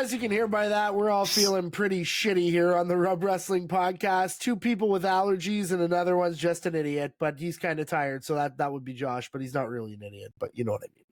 as you can hear by that, we're all feeling pretty shitty here on the Rub Wrestling Podcast. Two people with allergies and another one's just an idiot, but he's kind of tired, so that would be Josh, but he's not really an idiot, but you know what I mean.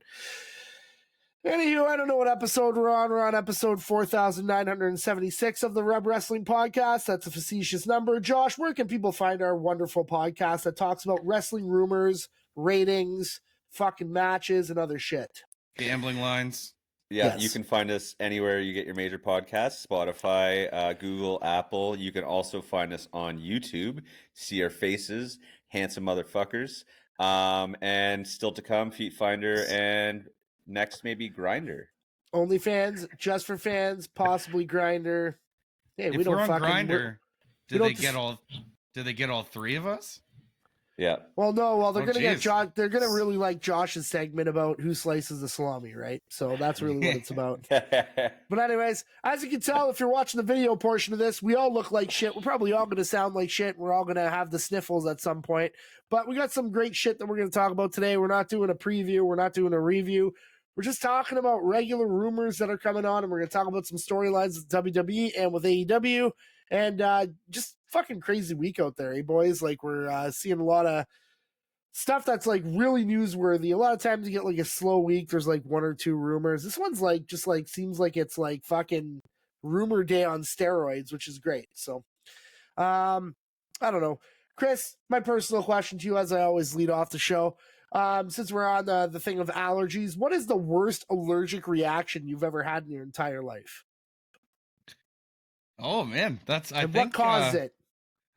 Anywho, I don't know what episode we're on. We're on episode 4,976 of the Rub Wrestling Podcast. That's a facetious number. Josh, where can people find our wonderful podcast that talks about wrestling rumors, ratings, fucking matches, and other shit? Gambling lines. Yeah, Yes. You can find us anywhere you get your major podcasts, Spotify, Google, Apple. You can also find us on YouTube, see our faces, handsome motherfuckers. And still to come, Feet Finder, and next maybe Grinder. OnlyFans, just for fans, possibly Grinder. Hey, If we don't we're on fucking Grinder, we did they don't get all three of us? Yeah. Well, no. Well, they're Oh, gonna get geez. Josh. They're gonna really like Josh's segment about who slices the salami, right? So that's really what it's about. But anyways, as you can tell, if you're watching the video portion of this, we all look like shit. We're probably all going to sound like shit. We're all going to have the sniffles at some point. But we got some great shit that we're going to talk about today. We're not doing a preview. We're not doing a review. We're just talking about regular rumors that are coming on, and we're going to talk about some storylines with WWE and with AEW, and just fucking crazy week out there, eh, boys? Like, we're seeing a lot of stuff that's like really newsworthy. A lot of times you get like a slow week. There's like one or two rumors. This one's like just like seems like it's like fucking rumor day on steroids, which is great. So, I don't know, Chris. My personal question to you, as I always lead off the show, since we're on the thing of allergies, what is the worst allergic reaction you've ever had in your entire life? Oh man, And what caused it?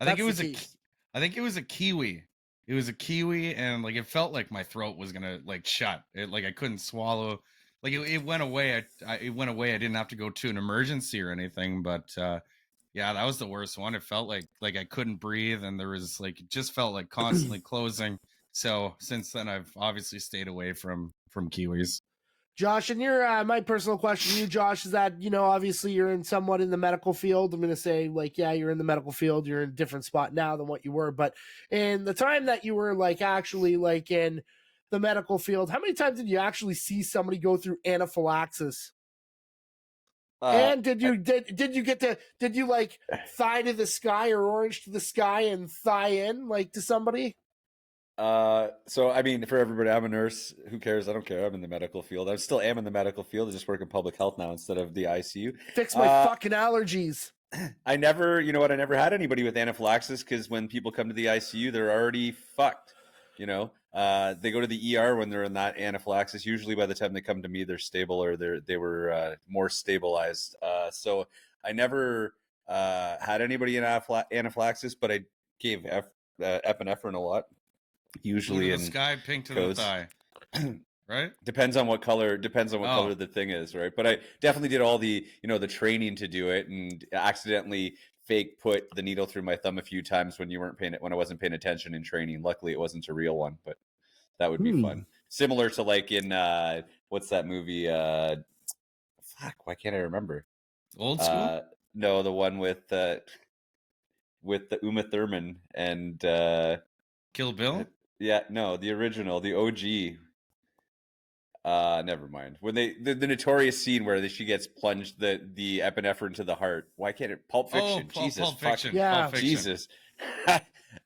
I think That's it the was key. I think it was a kiwi. It was a kiwi, and like it felt like my throat was gonna like shut. It like I couldn't swallow. Like it went away. It went away. I didn't have to go to an emergency or anything. But yeah, that was the worst one. It felt like I couldn't breathe, and there was like it just felt like constantly closing. So since then, I've obviously stayed away from kiwis. Josh, and your my personal question to you, Josh, is that, you know, obviously you're in somewhat in the medical field. I'm going to say, like, yeah, you're in the medical field. You're in a different spot now than what you were. But in the time that you were, like, actually, like, in the medical field, how many times did you actually see somebody go through anaphylaxis? And did you like thigh to the sky or orange to the sky and thigh in, like, to somebody? So I mean, for everybody, I'm a nurse. Who cares? I don't care. I'm in the medical field. I still am in the medical field. I just work in public health now instead of the ICU. Fix my fucking allergies. I never had anybody with anaphylaxis, because when people come to the ICU, they're already fucked. You know, they go to the ER when they're in that anaphylaxis. Usually by the time they come to me, they're stable, or they were more stabilized. So I never had anybody in anaphylaxis, but I gave epinephrine a lot. Usually Blue to in the sky, pink to codes. the thigh. Right? Depends on what color color the thing is, right? But I definitely did all the, the training to do it, and accidentally fake put the needle through my thumb a few times when I wasn't paying attention in training. Luckily it wasn't a real one, but that would be fun. Similar to like in what's that movie? Why can't I remember? Old School? No, the one with the Uma Thurman and Kill Bill? Yeah, no, the original, the OG. Never mind. When the notorious scene where she gets plunged the epinephrine to the heart. Why can't it? Pulp Fiction. Jesus, Pulp Fiction. Yeah. Pulp Fiction. Jesus.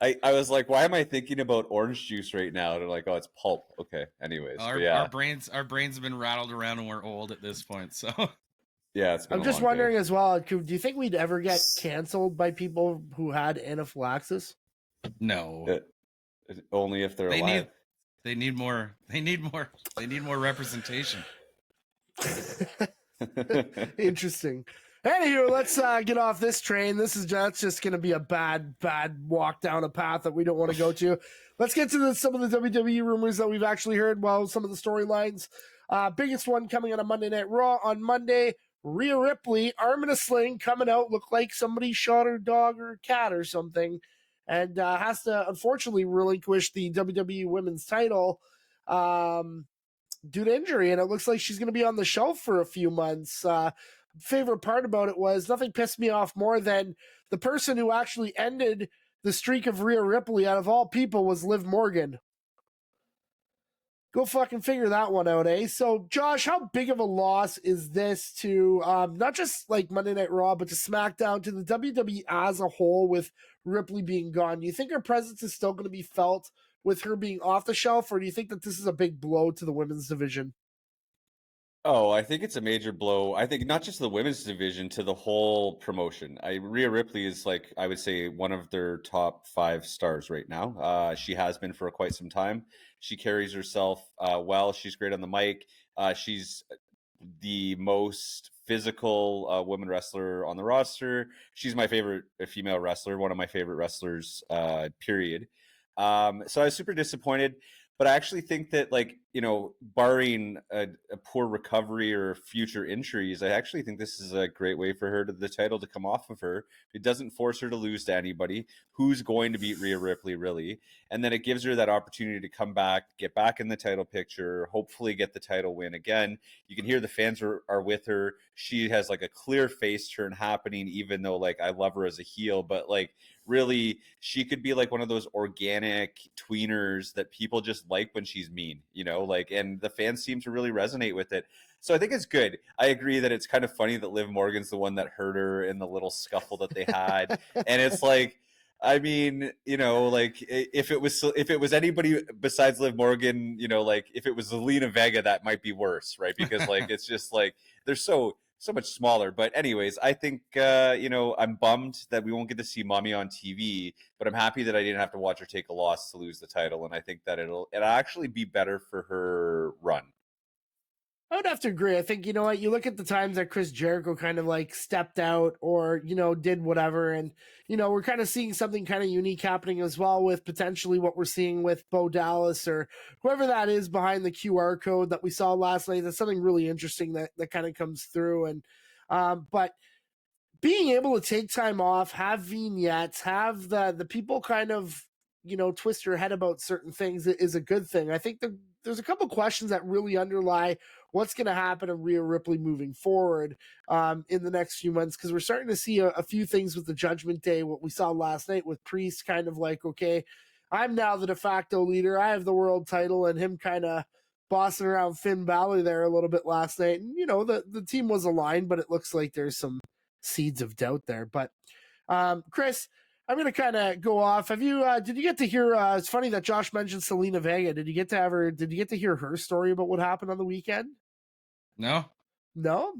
I was like, why am I thinking about orange juice right now? They're like, oh, it's pulp. Okay. Anyways, Our brains have been rattled around, and we're old at this point. So yeah, it's been I'm just wondering as well, do you think we'd ever get canceled by people who had anaphylaxis? no. Only if they're alive. They need more representation. Interesting. Anywho, let's get off this train. That's just going to be a bad walk down a path that we don't want to go to. Let's get to some of the WWE rumors that we've actually heard. Well, some of the storylines. Biggest one coming on a Monday Night Raw on Monday. Rhea Ripley, arm in a sling, coming out, looked like somebody shot her dog or cat or something, and has to unfortunately relinquish the WWE Women's title due to injury, and it looks like she's going to be on the shelf for a few months. Favorite part about it was nothing pissed me off more than the person who actually ended the streak of Rhea Ripley out of all people was Liv Morgan. Go fucking figure that one out, eh? So, Josh, how big of a loss is this to not just like Monday Night Raw, but to SmackDown, to the WWE as a whole with Ripley being gone? Do you think her presence is still going to be felt with her being off the shelf, or do you think that this is a big blow to the women's division? Oh, I think it's a major blow. I think not just the women's division, to the whole promotion. Rhea Ripley is, like, I would say, one of their top 5 stars right now. She has been for quite some time. She carries herself well. She's great on the mic. She's the most physical woman wrestler on the roster. She's my favorite female wrestler, one of my favorite wrestlers, period. So I was super disappointed. But I actually think that, like, barring a poor recovery or future injuries, I actually think this is a great way for her the title to come off of her. It doesn't force her to lose to anybody. Who's going to beat Rhea Ripley, really? And then it gives her that opportunity to come back, get back in the title picture, hopefully get the title win again. You can hear the fans are with her. She has, like, a clear face turn happening, even though, like, I love her as a heel, but, like, really, she could be like one of those organic tweeners that people just like when she's mean, like, and the fans seem to really resonate with it. So I think it's good. I agree that it's kind of funny that Liv Morgan's the one that hurt her in the little scuffle that they had. And it's like, I mean, like, if it was anybody besides Liv Morgan, like, if it was Zelina Vega, that might be worse, right? Because, like, it's just like they're so much smaller. But anyways, I think I'm bummed that we won't get to see Mommy on TV, but I'm happy that I didn't have to watch her take a loss to lose the title, and I think that it'll actually be better for her run. I would have to agree. I think, you know what, you look at the times that Chris Jericho kind of like stepped out or, did whatever. And, we're kind of seeing something kind of unique happening as well with potentially what we're seeing with Bo Dallas or whoever that is behind the QR code that we saw last night. That's something really interesting that kind of comes through. And, but being able to take time off, have vignettes, have the people kind of, twist your head about certain things is a good thing. I think there's a couple questions that really underlie what's going to happen to Rhea Ripley moving forward in the next few months, because we're starting to see a few things with the Judgment Day, what we saw last night with Priest kind of like, okay, I'm now the de facto leader. I have the world title, and him kind of bossing around Finn Balor there a little bit last night. And, the team was aligned, but it looks like there's some seeds of doubt there. But Chris, I'm going to kind of go off. Did you get to hear, it's funny that Josh mentioned Zelina Vega. Did you get to hear her story about what happened on the weekend? No?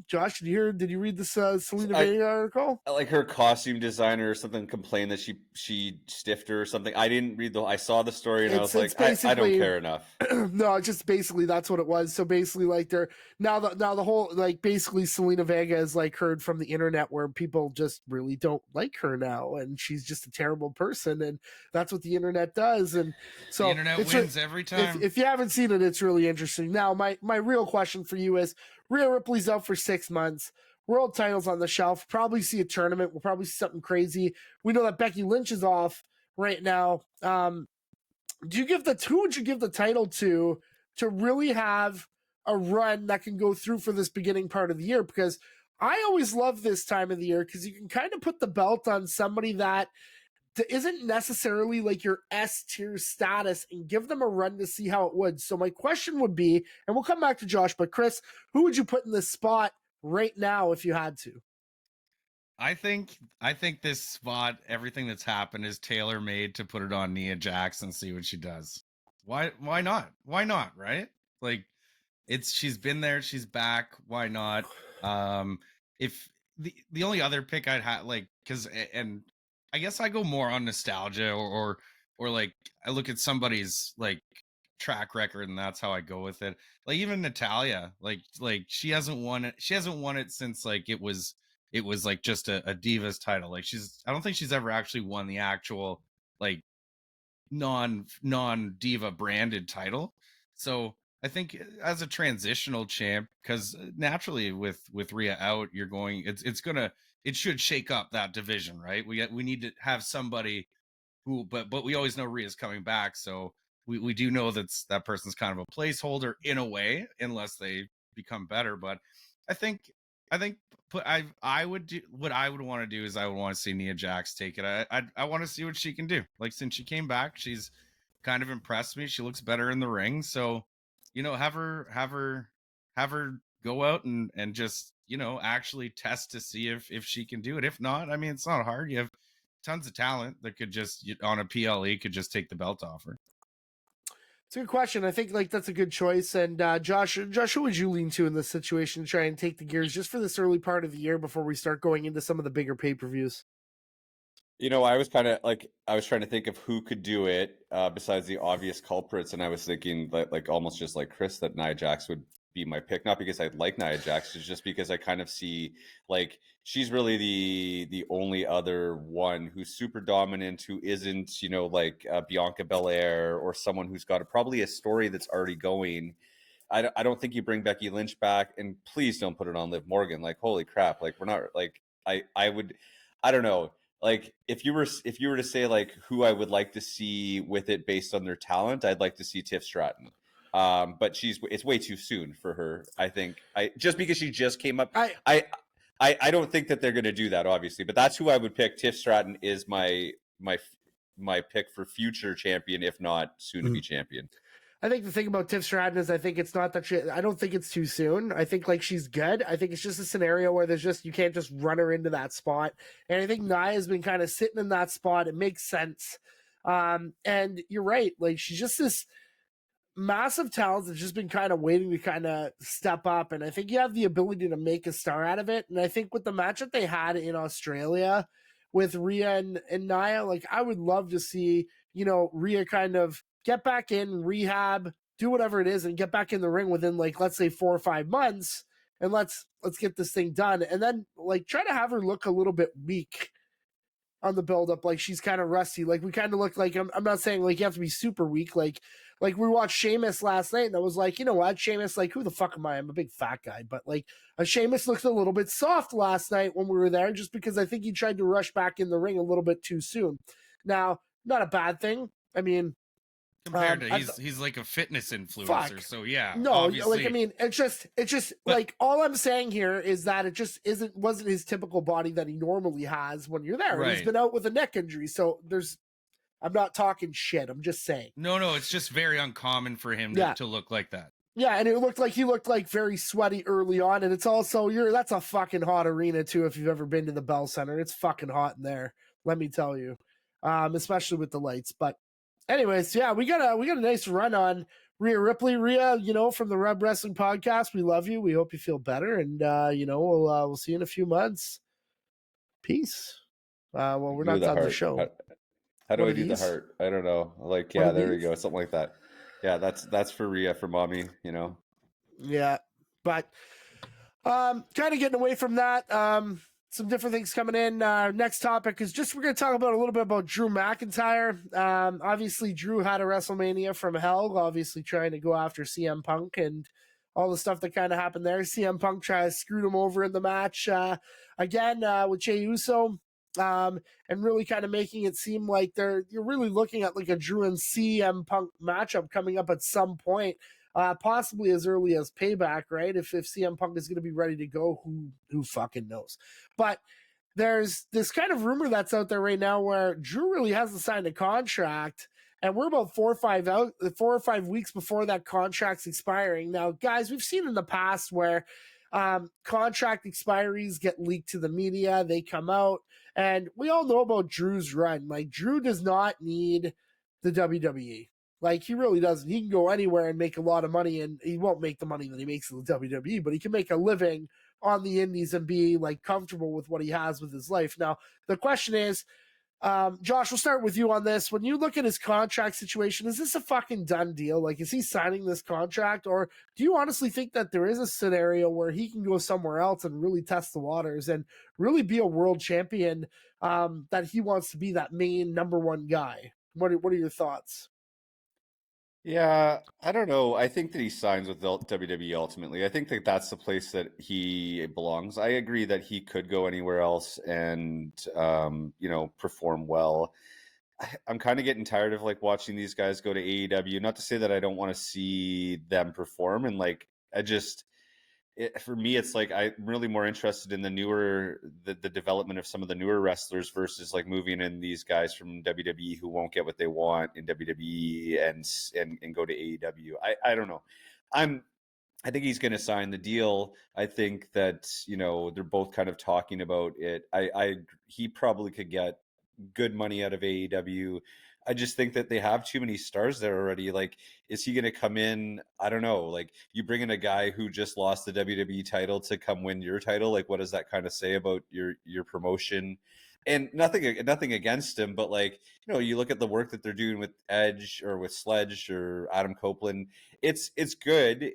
Josh, did you read this Zelina Vega article? Like, her costume designer or something complained that she stiffed her or something. I didn't read I saw the story and I was like, I don't care enough. No, just basically that's what it was. So basically, like, they're now the whole, like, basically Zelina Vega is like heard from the internet where people just really don't like her now, and she's just a terrible person, and that's what the internet does. And so the internet wins every time. If you haven't seen it, it's really interesting. Now, my real question for you is, Rhea Ripley's out for 6 months. World titles on the shelf. Probably see a tournament. We'll probably see something crazy. We know that Becky Lynch is off right now. Who would you give the title to really have a run that can go through for this beginning part of the year? Because I always love this time of the year because you can kind of put the belt on somebody that isn't necessarily like your S tier status and give them a run to see how it would. So my question would be, and we'll come back to Josh, but Chris, who would you put in this spot right now if you had to? I think this spot, everything that's happened is tailor made to put it on Nia Jax and see what she does. Why not? Why not, right? Like, she's been there, she's back. Why not? If the only other pick I'd have, like, and I guess I go more on nostalgia or like I look at somebody's like track record and that's how I go with it. Like, even Natalya, like she hasn't won it since, like, it was like just a Divas title. Like, I don't think she's ever actually won the actual, like, non Diva branded title. So I think as a transitional champ, because naturally with Rhea out, it should shake up that division, right? We need to have somebody who, but we always know Rhea's coming back, so we do know that person's kind of a placeholder in a way, unless they become better. But I think I would do what I would want to do is I would want to see Nia Jax take it. I want to see what she can do. Like, since she came back, she's kind of impressed me. She looks better in the ring, so have her go out and just, actually test to see if she can do it. If not, I mean, it's not hard. You have tons of talent that could just, on a PLE, could just take the belt off her. It's a good question. I think that's a good choice. And Josh, who would you lean to in this situation to try and take the gears just for this early part of the year before we start going into some of the bigger pay-per-views? I was kind of I was trying to think of who could do it besides the obvious culprits, and I was thinking like almost just like Chris, that Nia Jax would be my pick, not because I like Nia Jax, it's just because I kind of see like she's really the only other one who's super dominant, who isn't like Bianca Belair or someone who's got probably a story that's already going. I don't think you bring Becky Lynch back, and please don't put it on Liv Morgan. Like, holy crap! Like, we're not like I would, I don't know. Like, if you were to say like who I would like to see with it based on their talent, I'd like to see Tiff Stratton. But it's way too soon for her. I think just because she just came up. I don't think that they're going to do that, obviously. But that's who I would pick. Tiff Stratton is my pick for future champion, if not soon to be champion. I think the thing about Tiff Stratton is I think it's not that I don't think it's too soon. I think like she's good. I think it's just a scenario where you can't just run her into that spot. And I think Nia's been kind of sitting in that spot. It makes sense. And you're right. Like, she's just this massive talent that's just been kind of waiting to kind of step up. And I think you have the ability to make a star out of it. And I think with the match that they had in Australia with Rhea and Nia, like, I would love to see, Rhea kind of get back in, rehab, do whatever it is, and get back in the ring within, like, let's say 4 or 5 months, and let's get this thing done. And then, like, try to have her look a little bit weak on the build-up, like she's kind of rusty. Like, we kind of look like, I'm not saying like you have to be super weak. Like we watched Sheamus last night, and I was like, you know what, Sheamus, like, who the fuck am I? I'm a big fat guy, but like, Sheamus looked a little bit soft last night when we were there, just because I think he tried to rush back in the ring a little bit too soon. Now, not a bad thing. I mean, compared to he's like a fitness influencer, so yeah. No, obviously. like, I mean, it's just but, like, all I'm saying here is that it just wasn't his typical body that he normally has when you're there. Right. He's been out with a neck injury, so I'm not talking shit. I'm just saying. No, it's just very uncommon for him to look like that. Yeah, and he looked like very sweaty early on, and it's also that's a fucking hot arena too. If you've ever been to the Bell Center, it's fucking hot in there. Let me tell you, especially with the lights, but. Anyways, yeah, we got a nice run on Rhea Ripley. Rhea, from the Rub Wrestling Podcast, we love you. We hope you feel better, and we'll see you in a few months. Peace. Well, we're not done the show. How do I do the heart? I don't know. Like, yeah, there we go, something like that. Yeah, that's for Rhea, for mommy. Yeah, but kind of getting away from that. Some different things coming in. Next topic is we're going to talk about a little bit about Drew McIntyre. Obviously, Drew had a WrestleMania from hell, obviously trying to go after CM Punk and all the stuff that kind of happened there. CM Punk screwed him over in the match again with Jey Uso, and really kind of making it seem like you're really looking at like a Drew and CM Punk matchup coming up at some point. Possibly as early as Payback, right? If CM Punk is going to be ready to go, who fucking knows? But there's this kind of rumor that's out there right now where Drew really hasn't signed a contract, and we're about 4 or 5 weeks before that contract's expiring. Now, guys, we've seen in the past where contract expiries get leaked to the media, they come out, and we all know about Drew's run. Like, Drew does not need the WWE. Like, he really doesn't. He can go anywhere and make a lot of money, and he won't make the money that he makes in the WWE, but he can make a living on the indies and be, like, comfortable with what he has with his life. Now, the question is, Josh, we'll start with you on this. When you look at his contract situation, is this a fucking done deal? Like, is he signing this contract, or do you honestly think that there is a scenario where he can go somewhere else and really test the waters and really be a world champion, that he wants to be that main number one guy? What are your thoughts? Yeah, I don't know. I think that he signs with WWE ultimately. I think that that's the place that he belongs. I agree that he could go anywhere else and, perform well. I'm kind of getting tired of like watching these guys go to AEW. Not to say that I don't want to see them perform, and like for me, it's like I'm really more interested in the development of some of the newer wrestlers versus like moving in these guys from WWE who won't get what they want in WWE and go to AEW. I don't know. I think he's going to sign the deal. I think that, you know, they're both kind of talking about it. He probably could get good money out of AEW. I just think that they have too many stars there already. Like, is he going to come in? I don't know. Like, you bring in a guy who just lost the WWE title to come win your title. Like, what does that kind of say about your promotion? And nothing against him, but like, you know, you look at the work that they're doing with Edge or with Sledge or Adam Copeland. It's good.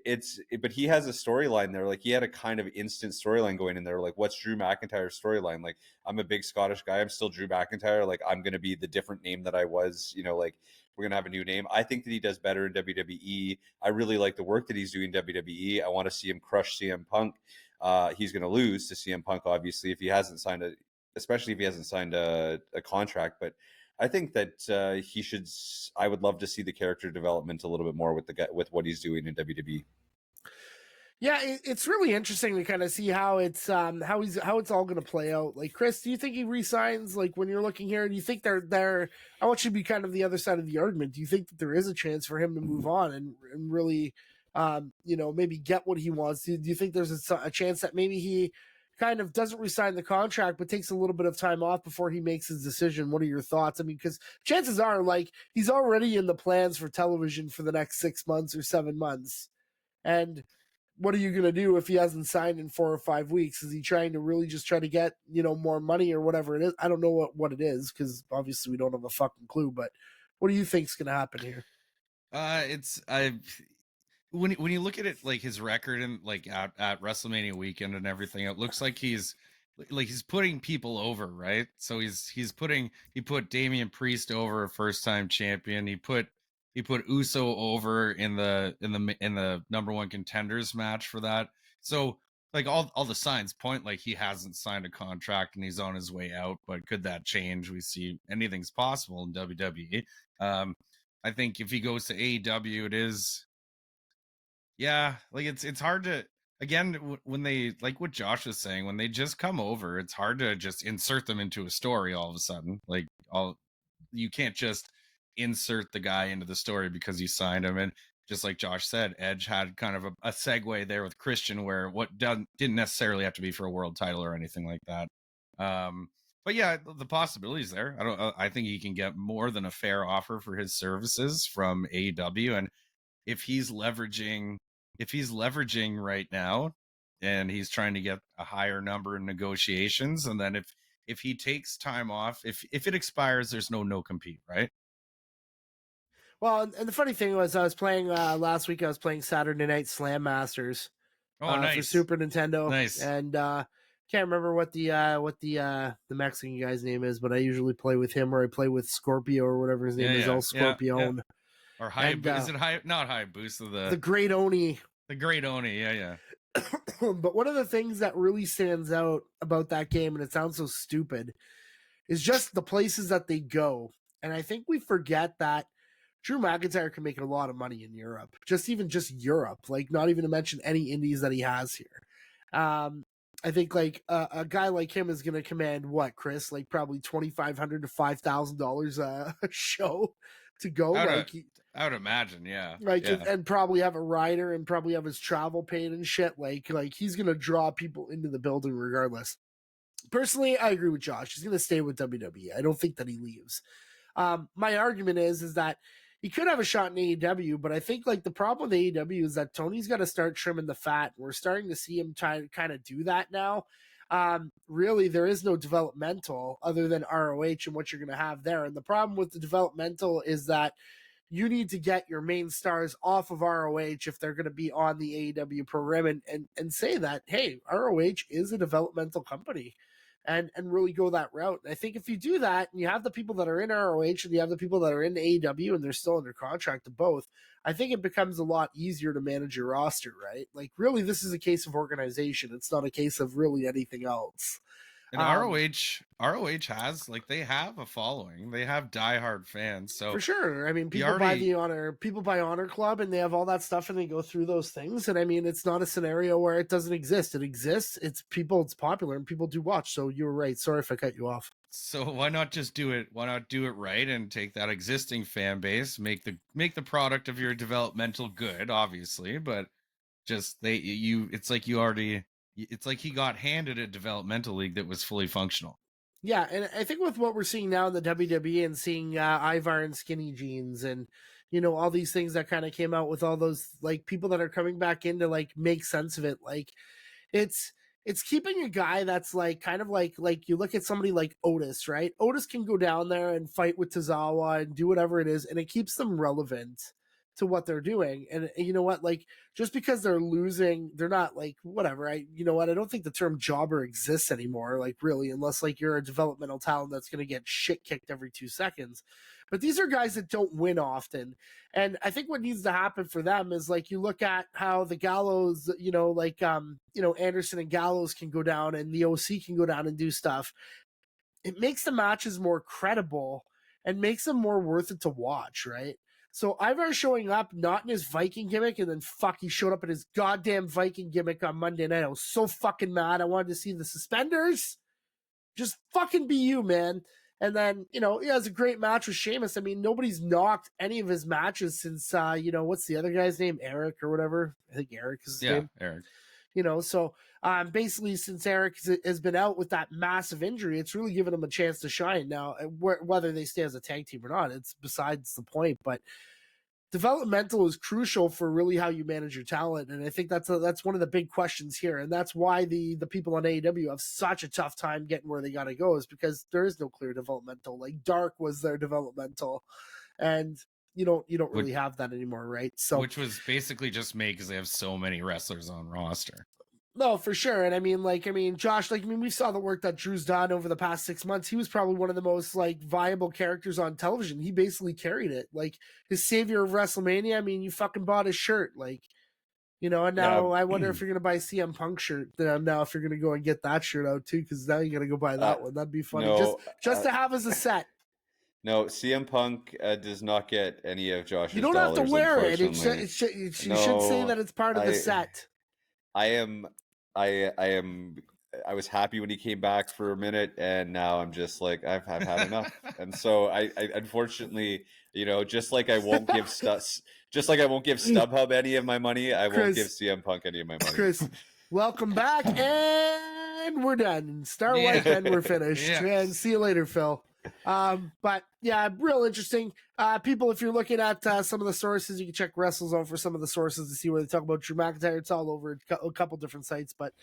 But he has a storyline there. Like, he had a kind of instant storyline going in there. Like, what's Drew McIntyre's storyline? Like, I'm a big Scottish guy. I'm still Drew McIntyre. Like, I'm going to be the different name that I was, you know, like, we're going to have a new name. I think that he does better in WWE. I really like the work that he's doing in WWE. I want to see him crush CM Punk. He's going to lose to CM Punk, obviously, if he hasn't signed especially if he hasn't signed a contract. But I think that he should. I would love to see the character development a little bit more with what he's doing in WWE. Yeah, it's really interesting to kind of see how it's how it's all going to play out. Like, Chris, do you think he resigns? Like, when you're looking here, do you think they're I want you to be kind of the other side of the argument. Do you think that there is a chance for him to move on and really, you know, maybe get what he wants? Do you think there's a chance that maybe he kind of doesn't resign the contract, but takes a little bit of time off before he makes his decision? What are your thoughts? I mean, because chances are, like, he's already in the plans for television for the next 6 months or 7 months, and what are you going to do if he hasn't signed in 4 or 5 weeks? Is he trying to really just try to get, you know, more money or whatever it is? I don't know what it is, because obviously we don't have a fucking clue, but what do you think's going to happen here? When you look at it, like his record and like at WrestleMania weekend and everything, it looks like he's putting people over, right? So he put Damian Priest over, a first time champion. He put Uso over in the number one contenders match for that. So like all the signs point like he hasn't signed a contract and he's on his way out. But could that change? We see anything's possible in WWE. I think if he goes to AEW, it is. Yeah, like it's hard to, again, when they, like what Josh was saying, when they just come over, it's hard to just insert them into a story all of a sudden. Like you can't just insert the guy into the story because you signed him. And just like Josh said, Edge had kind of a segue there with Christian, where didn't necessarily have to be for a world title or anything like that. But yeah, the possibilities there. I think he can get more than a fair offer for his services from AEW. And if he's leveraging right now and he's trying to get a higher number in negotiations, and then if he takes time off, if it expires, there's no compete, right? Well, and the funny thing was, I was playing last week. I was playing Saturday Night Slam Masters Nice. for Super Nintendo. Nice. And can't remember what the Mexican guy's name is, but I usually play with him, or I play with Scorpio or whatever his name is, El Scorpion. Or is it not Hayabusa, the Great Oni? The Great Oni, yeah. But one of the things that really stands out about that game, and it sounds so stupid, is just the places that they go. And I think we forget that Drew McIntyre can make a lot of money in Europe, just Europe, like not even to mention any indies that he has here. I think like a guy like him is going to command what, Chris? Like probably $2,500 to $5,000 a show to go. I would imagine, yeah. And probably have a rider and probably have his travel paid and shit. Like he's going to draw people into the building regardless. Personally, I agree with Josh. He's going to stay with WWE. I don't think that he leaves. My argument is that he could have a shot in AEW, but I think like the problem with AEW is that Tony's got to start trimming the fat. We're starting to see him try to kind of do that now. Really, there is no developmental other than ROH and what you're going to have there. And the problem with the developmental is that you need to get your main stars off of ROH if they're going to be on the AEW program and say that, hey, ROH is a developmental company. And really go that route. And I think if you do that, and you have the people that are in ROH and you have the people that are in AEW and they're still under contract to both, I think it becomes a lot easier to manage your roster, right? Like, really, this is a case of organization. It's not a case of really anything else. And ROH has like they have a following. They have diehard fans. So for sure. I mean, he people buy already people buy Honor Club, and they have all that stuff, and they go through those things. And I mean, it's not a scenario where it doesn't exist. It exists. It's popular, and people do watch. So you were right. Sorry if I cut you off. So why not just do it? Why not do it right and take that existing fan base, make the product of your developmental good, obviously, but just it's like he got handed a developmental league that was fully functional. Yeah, and I think with what we're seeing now in the WWE and seeing Ivar and Skinny Jeans and all these things that kind of came out with all those like people that are coming back in to like make sense of it, like it's keeping a guy that's like kind of like you look at somebody like Otis, right? Otis can go down there and fight with Tozawa and do whatever it is, and it keeps them relevant to what they're doing. And you know what, like just because they're losing, they're not like whatever. I don't think the term jobber exists anymore, like really, unless like you're a developmental talent that's going to get shit kicked every 2 seconds. But these are guys that don't win often. And I think what needs to happen for them is like you look at how the Gallows, Anderson and Gallows can go down and the OC can go down and do stuff. It makes the matches more credible and makes them more worth it to watch, right? So Ivar showing up not in his Viking gimmick, and then he showed up in his goddamn Viking gimmick on Monday night. I was so fucking mad. I wanted to see the suspenders. Just fucking be you, man. And then, he has a great match with Sheamus. I mean, nobody's knocked any of his matches since, what's the other guy's name? Eric or whatever. I think Eric is his name. Eric. So basically since Eric has been out with that massive injury, it's really given him a chance to shine. Now, whether they stay as a tag team or not, it's besides the point. But developmental is crucial for really how you manage your talent, and I think that's one of the big questions here, and that's why the people on AEW have such a tough time getting where they got to go, is because there is no clear developmental. Like Dark was their developmental, and you don't really have that anymore, right? So which was basically just made because they have so many wrestlers on roster. No, for sure. And I mean, Josh, we saw the work that Drew's done over the past 6 months. He was probably one of the most like viable characters on television. He basically carried it. Like his savior of WrestleMania. I mean, you fucking bought his shirt. Like, and now I wonder if you're going to buy a CM Punk shirt. Now if you're going to go and get that shirt out too, because now you got to go buy that one. That'd be funny. No, just to have as a set. No, CM Punk does not get any of Josh's. You don't have to wear it. You should say that it's part of the set. I was happy when he came back for a minute, and now I'm just like I've had enough. And so I unfortunately, just like I won't give StubHub any of my money, I won't give CM Punk any of my money. Chris, welcome back, and we're done. Star White, and we're finished. Yeah. And see you later, Phil. But yeah, real interesting. People, if you're looking at some of the sources, you can check WrestleZone for some of the sources to see where they talk about Drew McIntyre. It's all over a couple different sites, but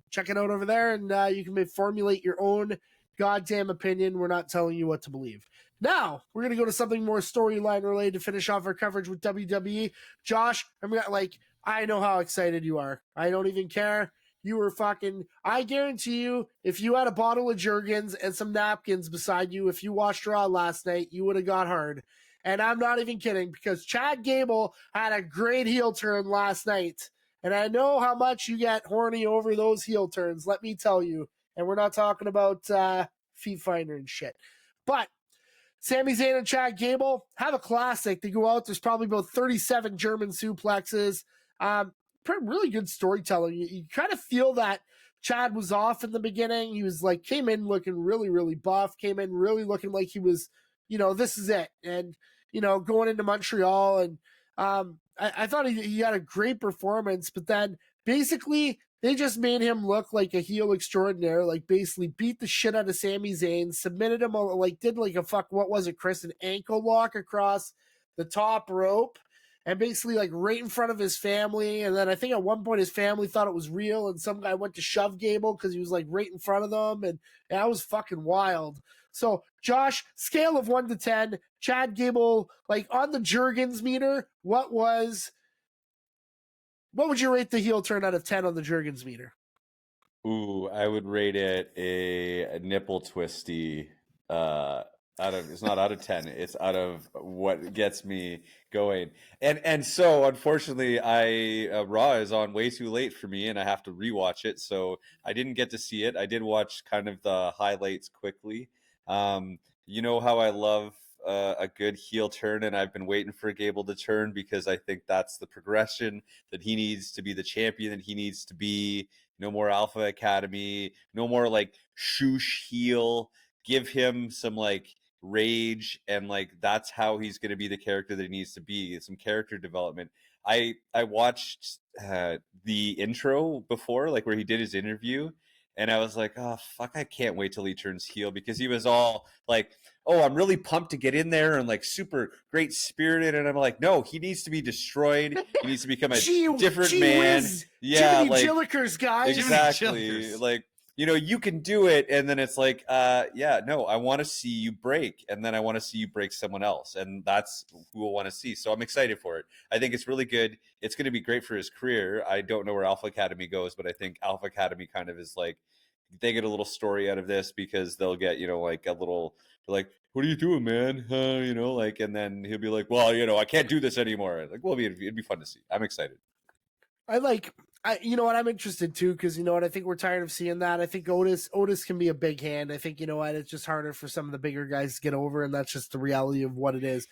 check it out over there, and you can formulate your own goddamn opinion. We're not telling you what to believe. Now, we're going to go to something more storyline related to finish off our coverage with WWE. Josh, I know how excited you are. I don't even care. You were I guarantee you, if you had a bottle of Jergens and some napkins beside you, if you watched Raw last night, you would have got hard. And I'm not even kidding, because Chad Gable had a great heel turn last night. And I know how much you get horny over those heel turns, let me tell you. And we're not talking about Feet Finder and shit. But Sami Zayn and Chad Gable have a classic. They go out, there's probably about 37 German suplexes. Really good storytelling. You kind of feel that Chad was off in the beginning. He was came in looking really, really buff, came in really looking like he was, this is it. And, going into Montreal. And I thought he had a great performance, but then basically they just made him look like a heel extraordinaire, basically beat the shit out of Sami Zayn, submitted him, did Chris, an ankle lock across the top rope. And basically, right in front of his family. And then I think at one point his family thought it was real. And some guy went to shove Gable because he was, right in front of them. And that was fucking wild. So, Josh, scale of 1 to 10, Chad Gable, on the Jergens meter, what would you rate the heel turn out of 10 on the Jergens meter? Ooh, I would rate it a nipple twisty It's not out of 10. It's out of what gets me going. And so unfortunately, Raw is on way too late for me, and I have to rewatch it. So I didn't get to see it. I did watch kind of the highlights quickly. You know how I love a good heel turn, and I've been waiting for Gable to turn because I think that's the progression that he needs to be the champion, that he needs to be. No more Alpha Academy, no more like shoosh heel. Give him some like rage, and like that's how he's going to be the character that he needs to be. Some character development. I watched the intro before, like where he did his interview, and I was like, oh fuck, I can't wait till he turns heel, because he was all like, oh, I'm really pumped to get in there and like super great spirited, and I'm like, no, he needs to be destroyed. He needs to become a different man. Yeah, Jiminy like Jillikers, guys. exactly, like, you know, you can do it. And then it's like, yeah, no, I want to see you break. And then I want to see you break someone else. And that's who I want to see. So I'm excited for it. I think it's really good. It's going to be great for his career. I don't know where Alpha Academy goes, but I think Alpha Academy kind of is like, they get a little story out of this, because they'll get, you know, like a little, like, what are you doing, man? You know, like, and then he'll be like, well, you know, I can't do this anymore. Like, well, it'd be fun to see. I'm excited. You know what, I'm interested too, because you know what, I think we're tired of seeing that. I think Otis can be a big hand. I think, you know what, it's just harder for some of the bigger guys to get over, and that's just the reality of what it is.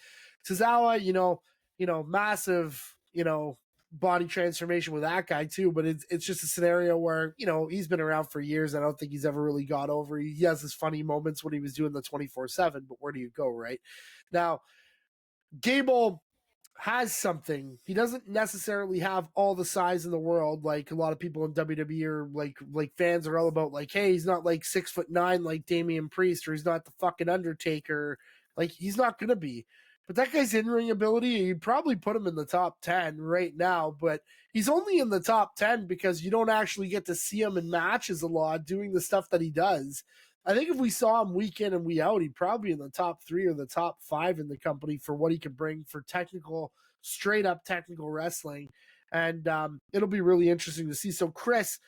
Tozawa, you know, massive, you know, body transformation with that guy too, but it's just a scenario where, you know, he's been around for years. I don't think he's ever really got over. He has his funny moments when he was doing the 24/7, but where do you go, right? Now, Gable has something. He doesn't necessarily have all the size in the world, like a lot of people in WWE are like fans are all about, like, hey, he's not like 6'9" like Damian Priest, or he's not the fucking Undertaker. Like, he's not gonna be. But that guy's in-ring ability, you'd probably put him in the top 10 right now, but he's only in the top 10 because you don't actually get to see him in matches a lot doing the stuff that he does. I think if we saw him week in and week out, he'd probably be in the top 3 or the top 5 in the company for what he can bring for technical, straight up technical wrestling. And it'll be really interesting to see. So, Chris,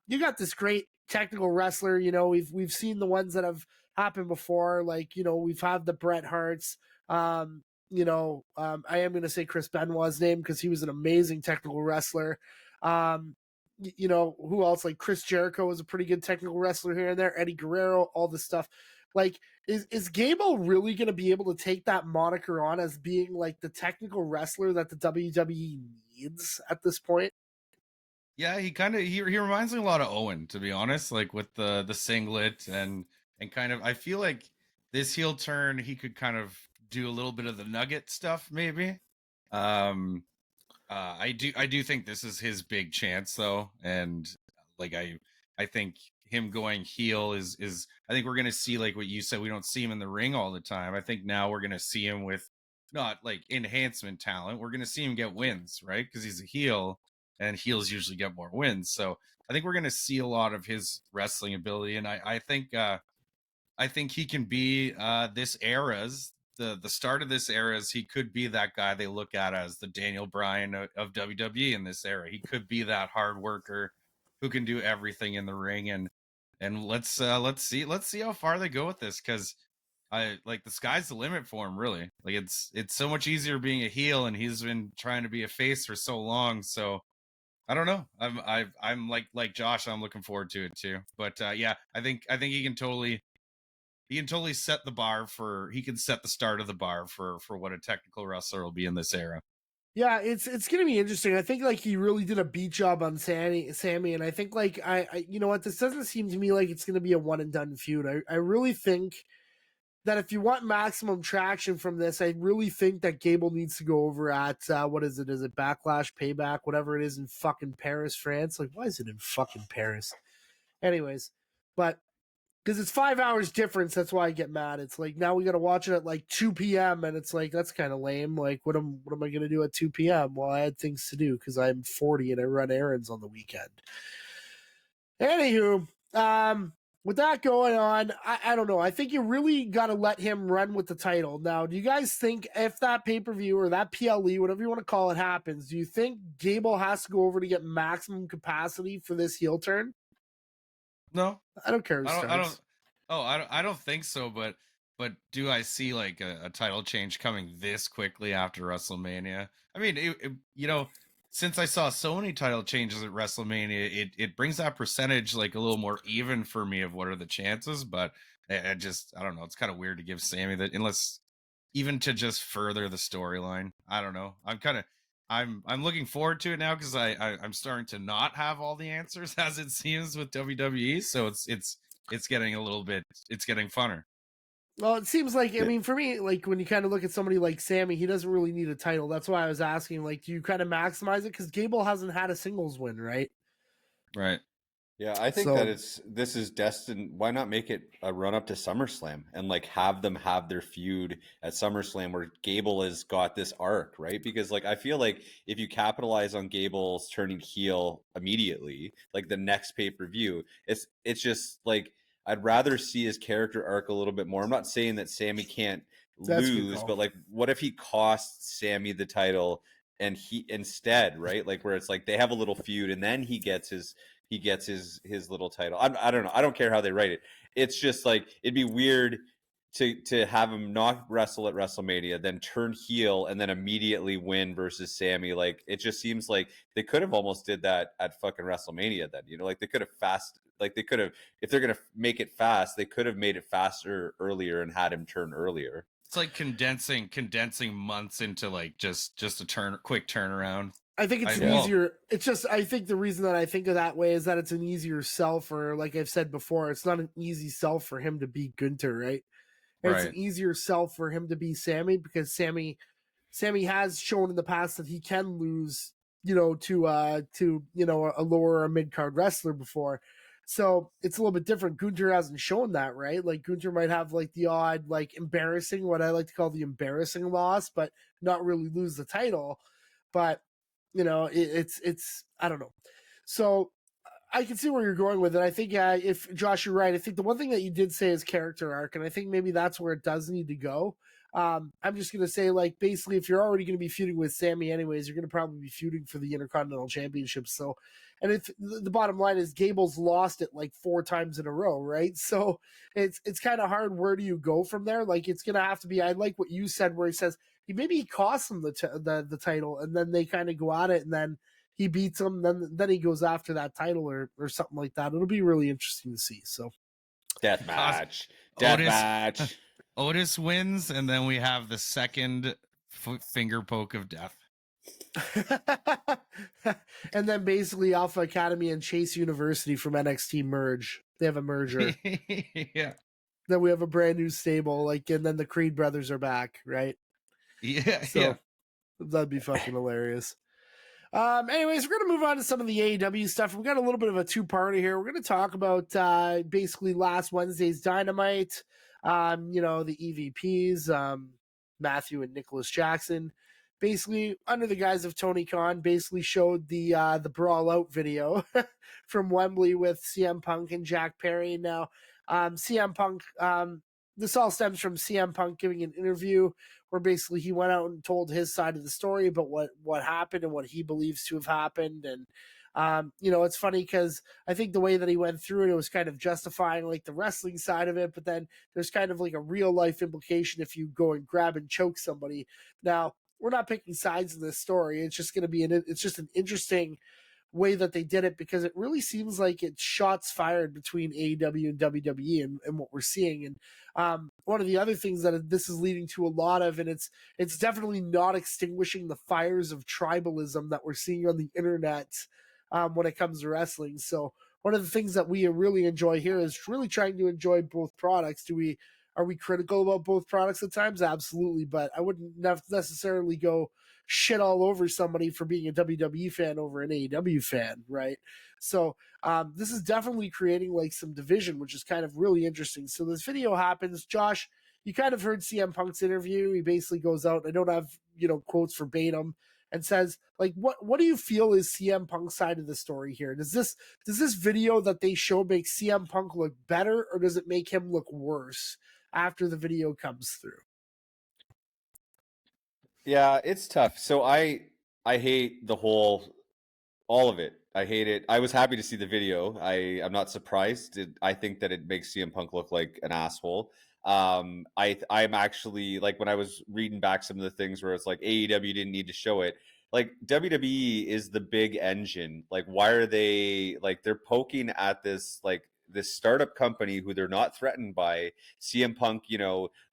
you got this great technical wrestler. You know, we've seen the ones that have happened before. Like, you know, we've had the Bret Harts. I am going to say Chris Benoit's name because he was an amazing technical wrestler. You know, who else? Like Chris Jericho was a pretty good technical wrestler here and there. Eddie Guerrero, all this stuff. Like, is Gable really going to be able to take that moniker on as being like the technical wrestler that the WWE needs at this point? Yeah, he reminds me a lot of Owen, to be honest. Like with the singlet and kind of, I feel like this heel turn he could kind of do a little bit of the Nugget stuff, maybe. I do think this is his big chance though, and like I think him going heel is I think we're gonna see, like what you said, we don't see him in the ring all the time. I think now we're gonna see him with not like enhancement talent. We're gonna see him get wins, right? Because he's a heel, and heels usually get more wins. So I think we're gonna see a lot of his wrestling ability, and I think he can be this era's the start of this era. Is he could be that guy they look at as the Daniel Bryan of WWE in this era. He could be that hard worker who can do everything in the ring, and let's see how far they go with this, because I like the sky's the limit for him, really. Like it's so much easier being a heel, and he's been trying to be a face for so long. So I don't know. I'm like Josh. I'm looking forward to it too. But yeah, I think he can totally set the bar for, he can set the start of the bar for what a technical wrestler will be in this era. Yeah, it's going to be interesting. I think like he really did a beat job on Sammy, and I think like I you know what, this doesn't seem to me like it's going to be a one and done feud. I really think that if you want maximum traction from this, I really think that Gable needs to go over at what is it? Is it Backlash, Payback, whatever it is in fucking Paris, France? Like, why is it in fucking Paris? Anyways, but because it's 5 hours difference, that's why I get mad. It's like now we got to watch it at like 2 p.m. and it's like that's kind of lame. Like, what am I gonna do at 2 p.m.? Well, I had things to do because I'm 40 and I run errands on the weekend. Anywho, with that going on, I don't know. I think you really got to let him run with the title. Now, do you guys think if that pay-per-view or that PLE, whatever you want to call it, happens, do you think Gable has to go over to get maximum capacity for this heel turn? No, I don't care who I don't. starts. I don't think so. But but do I see like a title change coming this quickly after WrestleMania? I mean, since I saw so many title changes at WrestleMania, it brings that percentage like a little more even for me of what are the chances. But I don't know. It's kind of weird to give Sammy that, unless even to just further the storyline. I don't know. I'm looking forward to it now because I'm starting to not have all the answers as it seems with WWE. So it's getting a little bit, it's getting funner. Well, it seems like, I mean, for me, like when you kind of look at somebody like Sammy, he doesn't really need a title. That's why I was asking, like, do you kind of maximize it? Because Gable hasn't had a singles win, right? Right. Yeah, I think that this is destined. Why not make it a run up to SummerSlam and like have them have their feud at SummerSlam where Gable has got this arc, right? Because like I feel like if you capitalize on Gable's turning heel immediately, like the next pay-per-view, it's just like I'd rather see his character arc a little bit more. I'm not saying that Sammy can't That's a good lose, call. but like what if he costs Sammy the title and he instead, right? Like where it's like they have a little feud and then he gets his little title. I don't know. I don't care how they write it. It's just like it'd be weird to have him not wrestle at WrestleMania, then turn heel and then immediately win versus Sammy. Like it just seems like they could have almost did that at fucking WrestleMania. Then like they could have if they're gonna make it fast, they could have made it faster earlier and had him turn earlier. It's like condensing months into like just a quick turnaround. I think it's easier. It's just, I think the reason that I think of that way is that it's an easier sell for, like I've said before, it's not an easy sell for him to beat Gunther, right? It's an easier sell for him to be Sammy because Sammy has shown in the past that he can lose, to a lower or mid card wrestler before. So it's a little bit different. Gunther hasn't shown that, right? Like Gunther might have like the odd, like embarrassing, what I like to call the embarrassing loss, but not really lose the title. But it's I don't know. So I can see where you're going with it. I think if Josh, you're right. I think the one thing that you did say is character arc, and I think maybe that's where it does need to go. I'm just gonna say, like, basically, if you're already gonna be feuding with Sammy anyways, you're gonna probably be feuding for the Intercontinental Championship. So, and if the bottom line is Gable's lost it like 4 times in a row, right? So it's kind of hard. Where do you go from there? Like, it's gonna have to be. I like what you said, where he says he costs him the title, and then they kind of go at it, and then he beats him, then he goes after that title or something like that. It'll be really interesting to see. So, death match. Otis wins, and then we have the second finger poke of death. And then basically Alpha Academy and Chase University from NXT merge. They have a merger. Yeah. Then we have a brand new stable, like, and then the Creed brothers are back, right? Yeah. So yeah. That'd be fucking hilarious. Anyways, we're going to move on to some of the AEW stuff. We've got a little bit of a two-parter here. We're going to talk about basically last Wednesday's Dynamite, the EVPs, Matthew and Nicholas Jackson, basically under the guise of Tony Khan, basically showed the Brawl Out video from Wembley with CM Punk and Jack Perry. Now, CM Punk, this all stems from CM Punk giving an interview where basically he went out and told his side of the story about what happened and what he believes to have happened. And, it's funny because I think the way that he went through it was kind of justifying like the wrestling side of it, but then there's kind of like a real life implication if you go and grab and choke somebody. Now, we're not picking sides in this story. It's just going to be it's just an interesting way that they did it because it really seems like it's shots fired between AEW and WWE and what we're seeing. And one of the other things that this is leading to a lot of, and it's definitely not extinguishing the fires of tribalism that we're seeing on the internet when it comes to wrestling. So one of the things that we really enjoy here is really trying to enjoy both products. Are we critical about both products at times? Absolutely, but I wouldn't necessarily go shit all over somebody for being a WWE fan over an AEW fan, right? So this is definitely creating like some division, which is kind of really interesting. So this video happens. Josh, you kind of heard CM Punk's interview. He basically goes out, I don't have, quotes verbatim, and says, like, what do you feel is CM Punk's side of the story here? Does this video that they show make CM Punk look better, or does it make him look worse after the video comes through? Yeah, it's tough. So I hate all of it. I hate it. I was happy to see the video. I'm not surprised. I think that it makes CM Punk look like an asshole. I'm actually like when I was reading back some of the things where it's like AEW didn't need to show it. Like WWE is the big engine. Like why are they like they're poking at this startup company who they're not threatened by. CM Punk,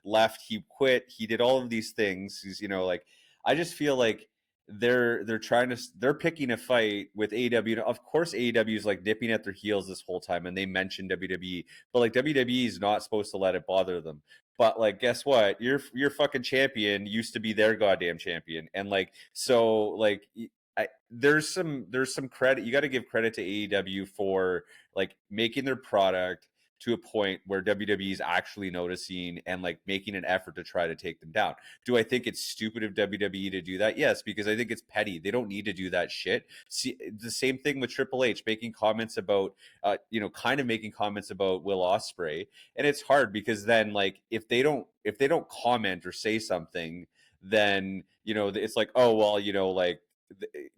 left, he quit, he did all of these things. He's, like I just feel like they're picking a fight with AEW. Of course, AEW is like nipping at their heels this whole time, and they mentioned WWE, but like WWE is not supposed to let it bother them. But like, guess what? Your fucking champion used to be their goddamn champion, and like so like. There's some credit. You got to give credit to AEW for like making their product to a point where WWE is actually noticing and like making an effort to try to take them down. Do I think it's stupid of WWE to do that? Yes, because I think it's petty. They don't need to do that shit. See, the same thing with Triple H making comments about, kind of making comments about Will Ospreay, and it's hard because then like if they don't comment or say something, then it's like, oh well, like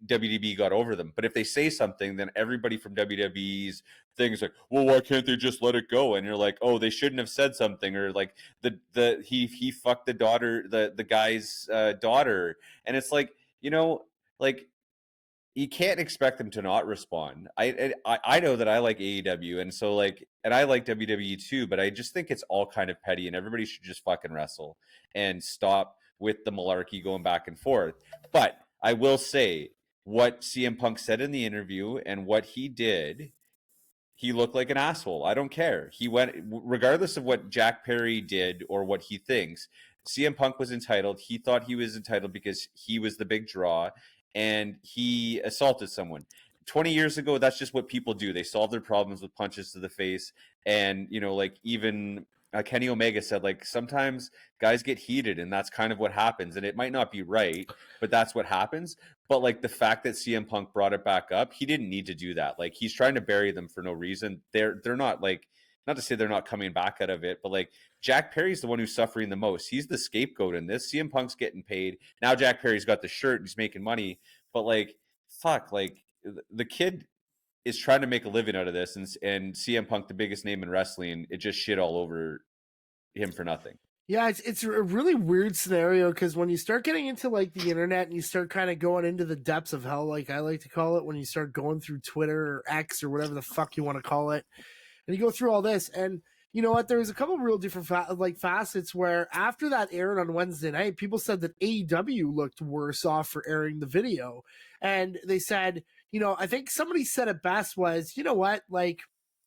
WDB got over them. But if they say something, then everybody from WWE's things like, well, why can't they just let it go? And you're like, oh, they shouldn't have said something, or like he fucked the guy's daughter, and it's like like you can't expect them to not respond. I know that I like AEW, and so like, and I like WWE too, but I just think it's all kind of petty, and everybody should just fucking wrestle and stop with the malarkey going back and forth. But I will say what CM Punk said in the interview and what he did, he looked like an asshole. I don't care. He went, regardless of what Jack Perry did or what he thinks, CM Punk was entitled. He thought he was entitled because he was the big draw and he assaulted someone. 20 years ago, that's just what people do. They solve their problems with punches to the face. And, like even Kenny Omega said, like, sometimes guys get heated and that's kind of what happens. And it might not be right, but that's what happens. But like the fact that CM Punk brought it back up, he didn't need to do that. Like he's trying to bury them for no reason. They're not like, not to say they're not coming back out of it, but like Jack Perry's the one who's suffering the most. He's the scapegoat in this. CM Punk's getting paid. Now Jack Perry's got the shirt and he's making money. But like, fuck, like the kid is trying to make a living out of this, and CM Punk, the biggest name in wrestling, it just shit all over him for nothing. Yeah, it's a really weird scenario because when you start getting into like the internet and you start kind of going into the depths of hell, like I like to call it, when you start going through Twitter or X or whatever the fuck you want to call it, and you go through all this, and you know what? There was a couple of real different facets where after that aired on Wednesday night, people said that AEW looked worse off for airing the video, and they said, I think somebody said it best was, you know what, like,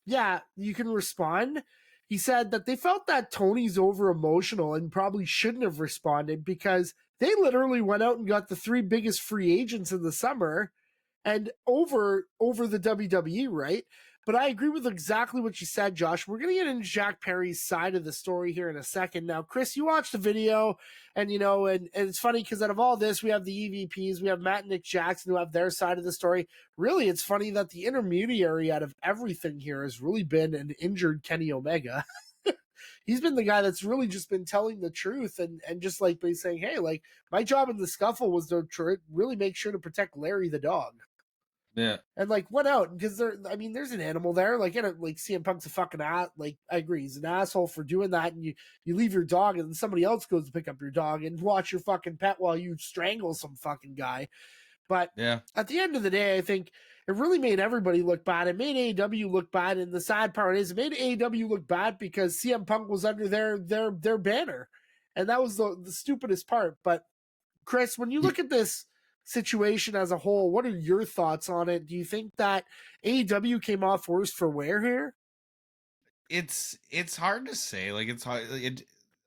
yeah, you can respond. He said that they felt that Tony's over emotional and probably shouldn't have responded because they literally went out and got the 3 biggest free agents in the summer and over the WWE, right? But I agree with exactly what you said, Josh. We're going to get into Jack Perry's side of the story here in a second. Now, Chris, you watched the video, and and it's funny because out of all this, we have the EVPs, we have Matt and Nick Jackson who have their side of the story. Really, it's funny that the intermediary out of everything here has really been an injured Kenny Omega. He's been the guy that's really just been telling the truth and just like been saying, hey, like my job in the scuffle was to really make sure to protect Larry the dog. Yeah. And like went out because there's an animal there. Like CM Punk's a fucking like I agree, he's an asshole for doing that. And you leave your dog and then somebody else goes to pick up your dog and watch your fucking pet while you strangle some fucking guy. But yeah, at the end of the day, I think it really made everybody look bad. It made AEW look bad, and the sad part is it made AEW look bad because CM Punk was under their banner, and that was the stupidest part. But Chris, when you look at this situation as a whole, what are your thoughts on it? Do you think that AEW came off worse for wear here? It's hard to say. Like it's hard.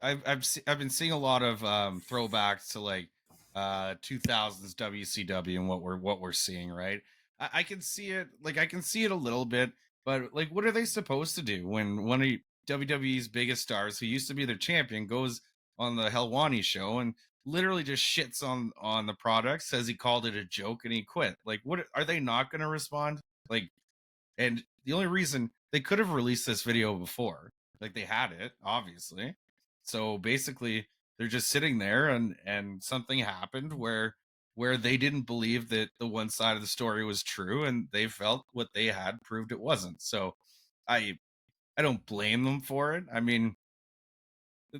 I've been seeing a lot of throwbacks to like 2000s WCW and what we're seeing, right? I can see it. Like I can see it a little bit, but like, what are they supposed to do when one of WWE's biggest stars, who used to be their champion, goes on the Helwani show and literally just shits on the product, says he called it a joke and he quit? Like, what are they not going to respond? Like, and the only reason they could have released this video before, like they had it, obviously. So basically, they're just sitting there, and something happened where where they didn't believe that the one side of the story was true, and they felt what they had proved it wasn't. So I don't blame them for it. I mean,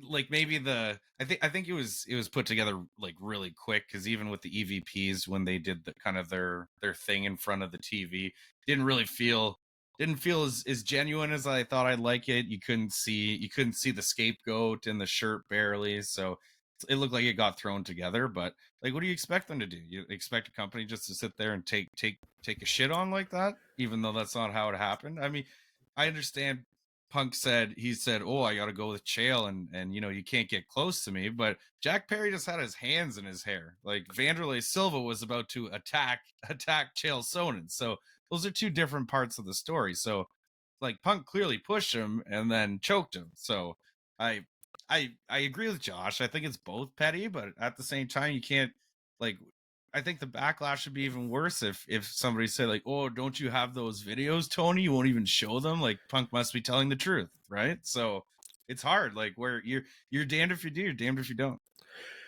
like maybe I think it was put together like really quick, because even with the EVPs, when they did the kind of their thing in front of the TV, didn't feel as genuine as I thought I'd like it. You couldn't see the scapegoat in the shirt barely, so it looked like it got thrown together. But like, what do you expect them to do? You expect a company just to sit there and take a shit on like that, even though that's not how it happened? I mean, I understand Punk said, "Oh, I got to go with Chael, and you can't get close to me." But Jack Perry just had his hands in his hair. Like Vanderlei Silva was about to attack Chael Sonnen. So those are two different parts of the story. So like Punk clearly pushed him and then choked him. So I I agree with Josh. I think it's both petty, but at the same time, you can't like. I think the backlash should be even worse if somebody said like, "Oh, don't you have those videos, Tony? You won't even show them." Like Punk must be telling the truth, right? So it's hard. Like where you're damned if you do, you're damned if you don't.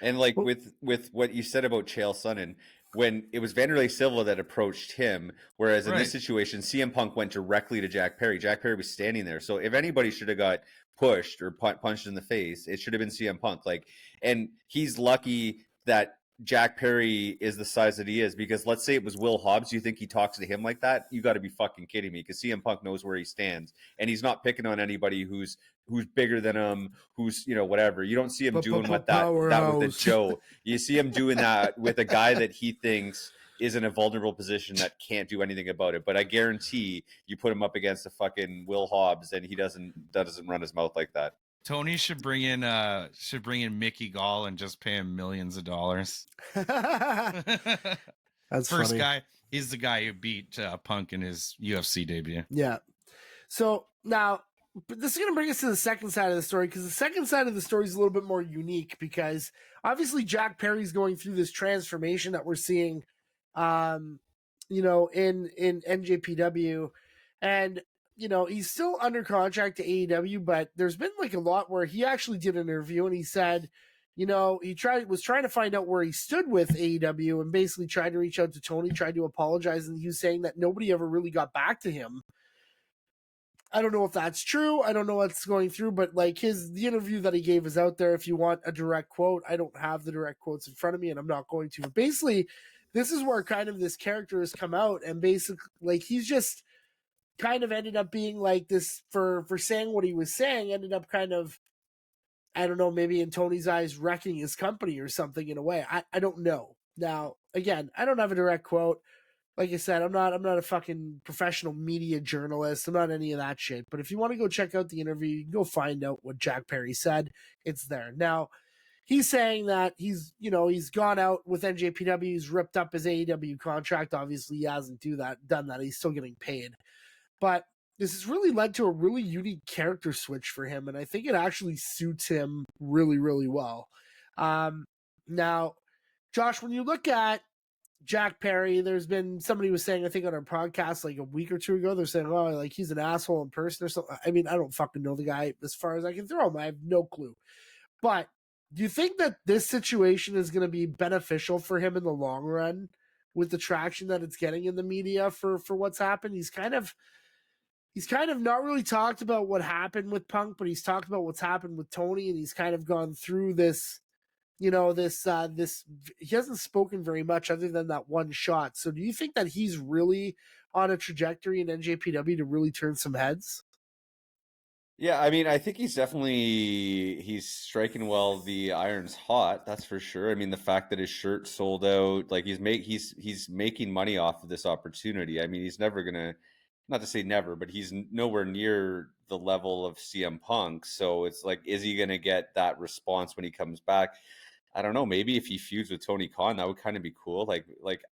And like with what you said about Chael Sonnen, when it was Vanderlei Silva that approached him, whereas in Right. this situation, CM Punk went directly to Jack Perry. Jack Perry was standing there. So if anybody should have got pushed or punched in the face, it should have been CM Punk. Like, and he's lucky that Jack Perry is the size that he is, because let's say it was Will Hobbs. You think he talks to him like that? You got to be fucking kidding me, because CM Punk knows where he stands, and he's not picking on anybody who's bigger than him, who's whatever. You don't see him doing what that with a Joe. You see him doing that with a guy that he thinks is in a vulnerable position that can't do anything about it. But I guarantee you put him up against a fucking Will Hobbs, and he doesn't run his mouth like that. Tony should bring in Mickey Gall and just pay him millions of dollars. That's First funny. guy, he's the guy who beat Punk in his UFC debut. Yeah. So now, but this is going to bring us to the second side of the story, because the second side of the story is a little bit more unique, because obviously Jack Perry's going through this transformation that we're seeing, in NJPW, and he's still under contract to AEW, but there's been like a lot where he actually did an interview and he said, he was trying to find out where he stood with AEW, and basically tried to reach out to Tony, tried to apologize, and he was saying that nobody ever really got back to him. I don't know if that's true. I don't know what's going through, but like the interview that he gave is out there. If you want a direct quote, I don't have the direct quotes in front of me, and I'm not going to. But basically, this is where kind of this character has come out, and basically, like, he's just kind of ended up being like this for saying what he was saying. Ended up kind of, I don't know, maybe in Tony's eyes, wrecking his company or something in a way. I don't know. Now, again, I don't have a direct quote. Like I said, I'm not a fucking professional media journalist. I'm not any of that shit. But if you want to go check out the interview, you can go find out what Jack Perry said. It's there. Now, he's saying that he's gone out with NJPW, he's ripped up his AEW contract. Obviously, he hasn't done that. He's still getting paid. But this has really led to a really unique character switch for him, and I think it actually suits him really, really well. Now, Josh, when you look at Jack Perry, there's been somebody was saying, I think on our podcast like a week or two ago, they're saying, oh, like he's an asshole in person or something. I mean, I don't fucking know the guy as far as I can throw him. I have no clue. But do you think that this situation is going to be beneficial for him in the long run with the traction that it's getting in the media for what's happened? He's kind of not really talked about what happened with Punk, but he's talked about what's happened with Tony, and he's kind of gone through this, this he hasn't spoken very much other than that one shot. So do you think that he's really on a trajectory in NJPW to really turn some heads? Yeah, I mean, I think he's striking while the iron's hot. That's for sure. I mean, the fact that his shirt sold out, like he's making money off of this opportunity. I mean, he's never gonna, not to say never, but he's nowhere near the level of CM Punk. So it's like, is he gonna get that response when he comes back? I don't know. Maybe if he feuds with Tony Khan, that would kind of be cool. Like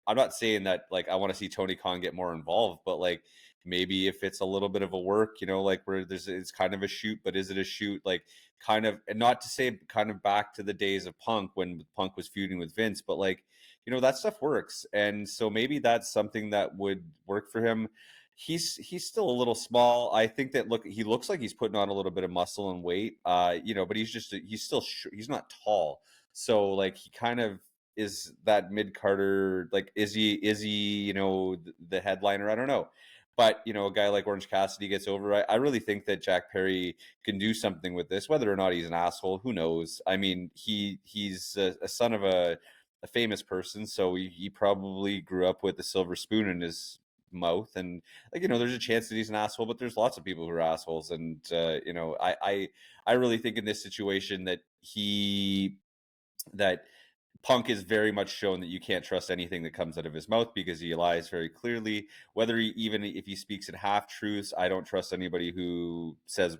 I'm not saying that like I want to see Tony Khan get more involved, but like maybe if it's a little bit of a work, like where it's kind of a shoot, but is it a shoot? Like kind of, and not to say kind of back to the days of Punk when Punk was feuding with Vince, but like, that stuff works. And so maybe that's something that would work for him. He's still a little small. I think that he looks like he's putting on a little bit of muscle and weight, but he's still he's not tall. So like he kind of is that mid-carder, like, is he, you know, the headliner? I don't know. But, you know, a guy like Orange Cassidy gets over. I really think that Jack Perry can do something with this. Whether or not he's an asshole, who knows? I mean, he's a son of a famous person, so he probably grew up with a silver spoon in his mouth, and, like, you know, there's a chance that he's an asshole, but there's lots of people who are assholes, and you know, I really think in this situation that that Punk is very much shown that you can't trust anything that comes out of his mouth, because he lies very clearly. Whether he, even if he speaks in half truths, I don't trust anybody who says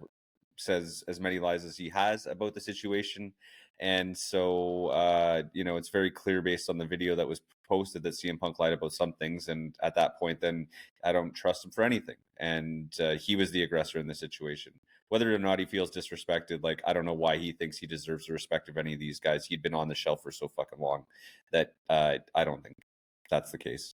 as many lies as he has about the situation. And so, you know, it's very clear based on the video that was posted that CM Punk lied about some things. And at that point, then I don't trust him for anything. And he was the aggressor in this situation. Whether or not he feels disrespected, like, I don't know why he thinks he deserves the respect of any of these guys. He'd been on the shelf for so fucking long that I don't think that's the case.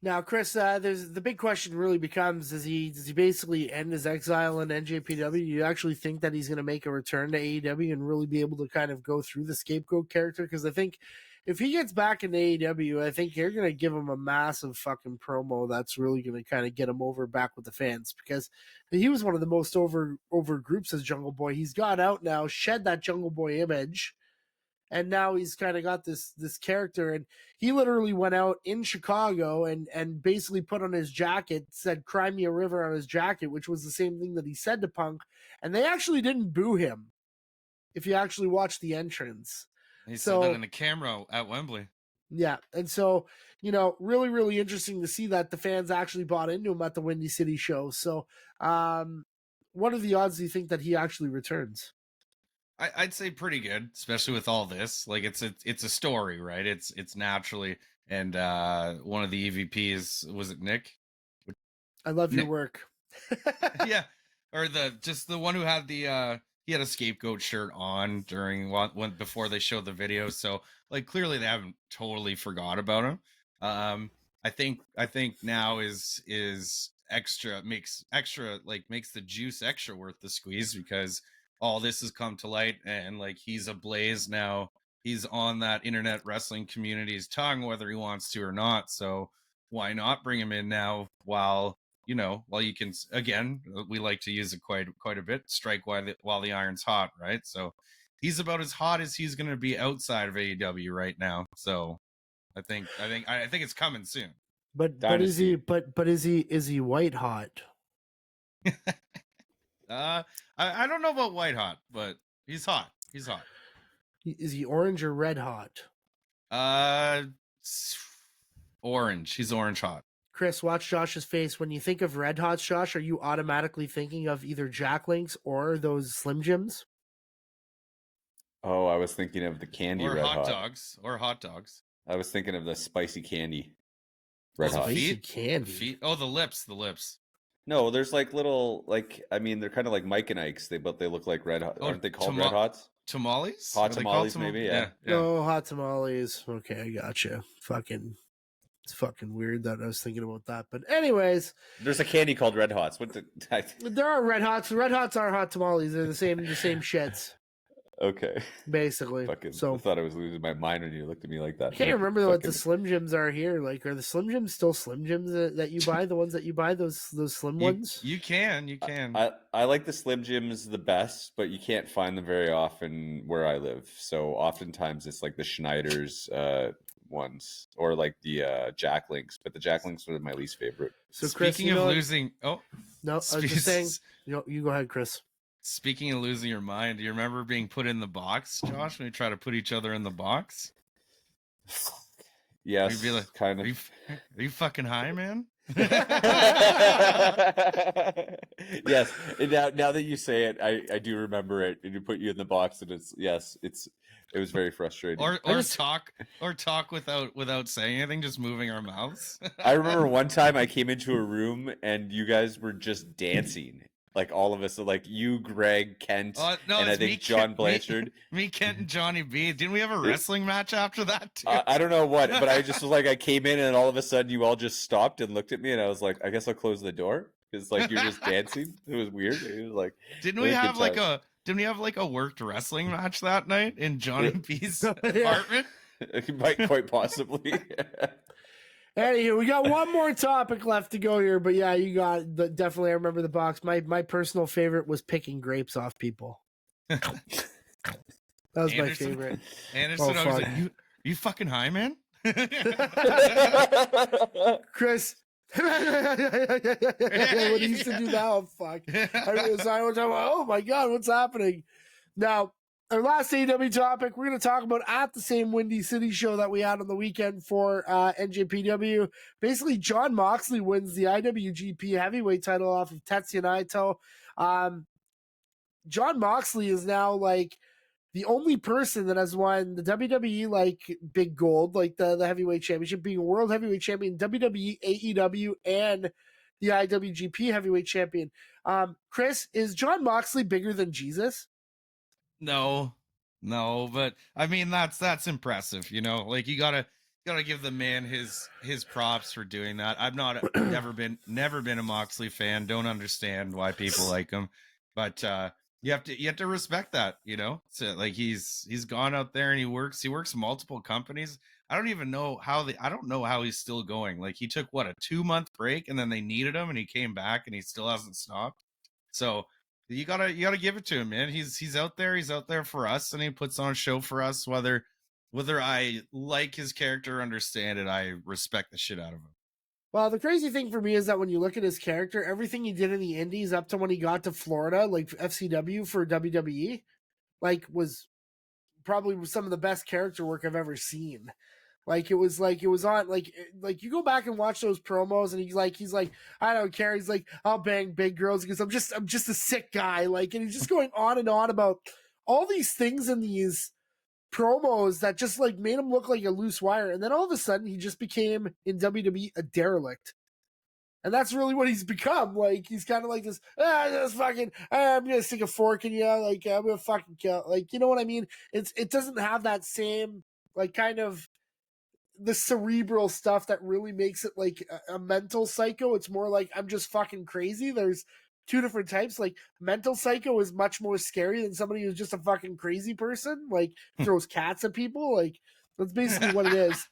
Now, Chris, there's the big question really becomes: does he basically end his exile in NJPW? Do you actually think that he's going to make a return to AEW and really be able to kind of go through the scapegoat character? Because I think if he gets back into AEW, I think you're going to give him a massive fucking promo that's really going to kind of get him over back with the fans, because he was one of the most over groups as Jungle Boy. He's got out now, shed that Jungle Boy image, and now he's kind of got this character. And he literally went out in Chicago and basically put on his jacket, said "Cry Me a River" on his jacket, which was the same thing that he said to Punk. And they actually didn't boo him, if you actually watch the entrance. He said that in the camera at Wembley. Yeah, and so, you know, really, really interesting to see that the fans actually bought into him at the Windy City show. So what are the odds do you think that he actually returns? I'd say pretty good, especially with all this. Like, it's a story, right? It's naturally, and one of the EVPs, was it Nick? I love your work. Yeah, or the one who had he had a scapegoat shirt on during when before they showed the video. So, like, clearly they haven't totally forgot about him. I think now is extra makes the juice extra worth the squeeze, because all this has come to light, and, like, he's ablaze now. He's on that internet wrestling community's tongue, whether he wants to or not. So why not bring him in now while you can, again, we like to use it quite a bit, strike while the iron's hot, right? So he's about as hot as he's going to be outside of AEW right now. So I think it's coming soon. But is he white hot? I don't know about white hot, but he's hot. He's hot. Is he orange or red hot? Orange. He's orange hot. Chris, watch Josh's face. When you think of red hots, Josh, are you automatically thinking of either Jack Links or those Slim Jims? Oh, I was thinking of the candy or red hot hot. dogs. Or hot dogs. I was thinking of the spicy candy red hot. Spicy candy. Oh, the lips. No, there's like little, like, I mean, they're kind of like Mike and Ike's. They look like red hot. Aren't they called red hots? Tamales? Hot tamales, maybe. Yeah. Oh, hot tamales. Okay, I gotcha. It's fucking weird that I was thinking about that. But anyways, there's a candy called Red Hots. There are Red Hots. Red Hots are hot tamales. They're the same shits. Okay. Basically. So I thought I was losing my mind when you looked at me like that. I can't remember what the Slim Jims are here. Like, are the Slim Jims still Slim Jims that you buy? The ones that you buy, those slim ones? You can. I like the Slim Jims the best, but you can't find them very often where I live. So oftentimes it's like the Schneider's ones, or like the Jack Links, but the Jack Links are my least favorite. So Chris, speaking of losing, no, I was just saying. You go ahead, Chris. Speaking of losing your mind, do you remember being put in the box, Josh, when we try to put each other in the box? Yes, like, kind of. Are you fucking high, man? Yes. Now that you say it, I do remember it. And you put you in the box, and it was very frustrating. Or talk without saying anything, just moving our mouths. I remember one time I came into a room and you guys were just dancing. Like, all of us, so like you, Greg, Kent, and I think John Blanchard. Me, Kent, and Johnny B. Didn't we have a wrestling match after that too? I don't know what, but I just was like, I came in and all of a sudden you all just stopped and looked at me, and I was like, I guess I'll close the door, because like you're just dancing. It was weird. It was like, didn't we have like a worked wrestling match that night in Johnny B's apartment? Might quite possibly. Anywho, we got one more topic left to go here, but yeah, you got definitely. I remember the box. My personal favorite was picking grapes off people. That was my favorite. Anderson, I was like, you fucking high, man? Chris, when he used to do that, oh, fuck. Oh my God, what's happening? Now, our last AEW topic, we're going to talk about at the same Windy City show that we had on the weekend for NJPW. Basically, Jon Moxley wins the IWGP heavyweight title off of Tetsuya Naito. Jon Moxley is now like the only person that has won the WWE like big gold, like the heavyweight championship, being a world heavyweight champion, WWE, AEW, and the IWGP heavyweight champion. Chris, is Jon Moxley bigger than Jesus? No, but I mean that's impressive, you know. Like you gotta give the man his props for doing that. I've never been a Moxley fan. Don't understand why people like him, but you have to respect that, you know. So like he's gone out there and he works multiple companies. I don't know how he's still going. Like he took what, a 2-month break and then they needed him and he came back and he still hasn't stopped. So you gotta give it to him, man. He's out there for us, and he puts on a show for us. Whether I like his character or understand it, I respect the shit out of him. Well, the crazy thing for me is that when you look at his character, everything he did in the Indies up to when he got to Florida, like FCW for WWE, like was probably some of the best character work I've ever seen. Like it was on like you go back and watch those promos and he's like I don't care, he's like, I'll bang big girls because I'm just a sick guy, like, and he's just going on and on about all these things in these promos that just like made him look like a loose wire, and then all of a sudden he just became in WWE a derelict. And that's really what he's become. Like he's kind of like this. I'm gonna stick a fork in you. Like I'm gonna fucking kill. Like, you know what I mean? It doesn't have that same like kind of the cerebral stuff that really makes it like a mental psycho. It's more like I'm just fucking crazy. There's two different types. Like mental psycho is much more scary than somebody who's just a fucking crazy person. Like throws cats at people. Like that's basically what it is.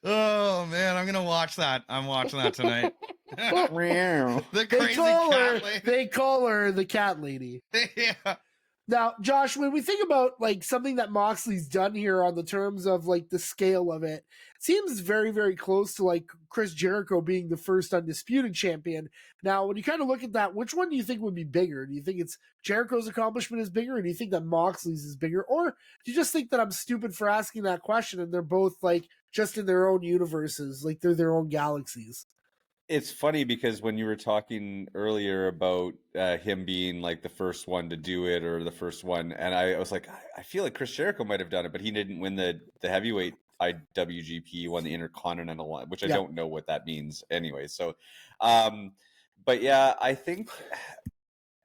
Oh man, I'm gonna watch that. I'm watching that tonight. The crazy cat lady. They call her the cat lady. Yeah. Now, Josh, when we think about like something that Moxley's done here on the terms of like the scale of it, it seems very, very close to like Chris Jericho being the first undisputed champion. Now, when you kind of look at that, which one do you think would be bigger? Do you think it's Jericho's accomplishment is bigger, or do you think that Moxley's is bigger? Or do you just think that I'm stupid for asking that question and they're both like just in their own universes, like they're their own galaxies? It's funny because when you were talking earlier about him being like the first one to do it or the first one, and I was like, I feel like Chris Jericho might have done it, but he didn't win the heavyweight IWGP. He won the Intercontinental one, which I don't know what that means anyway. So, but yeah, I think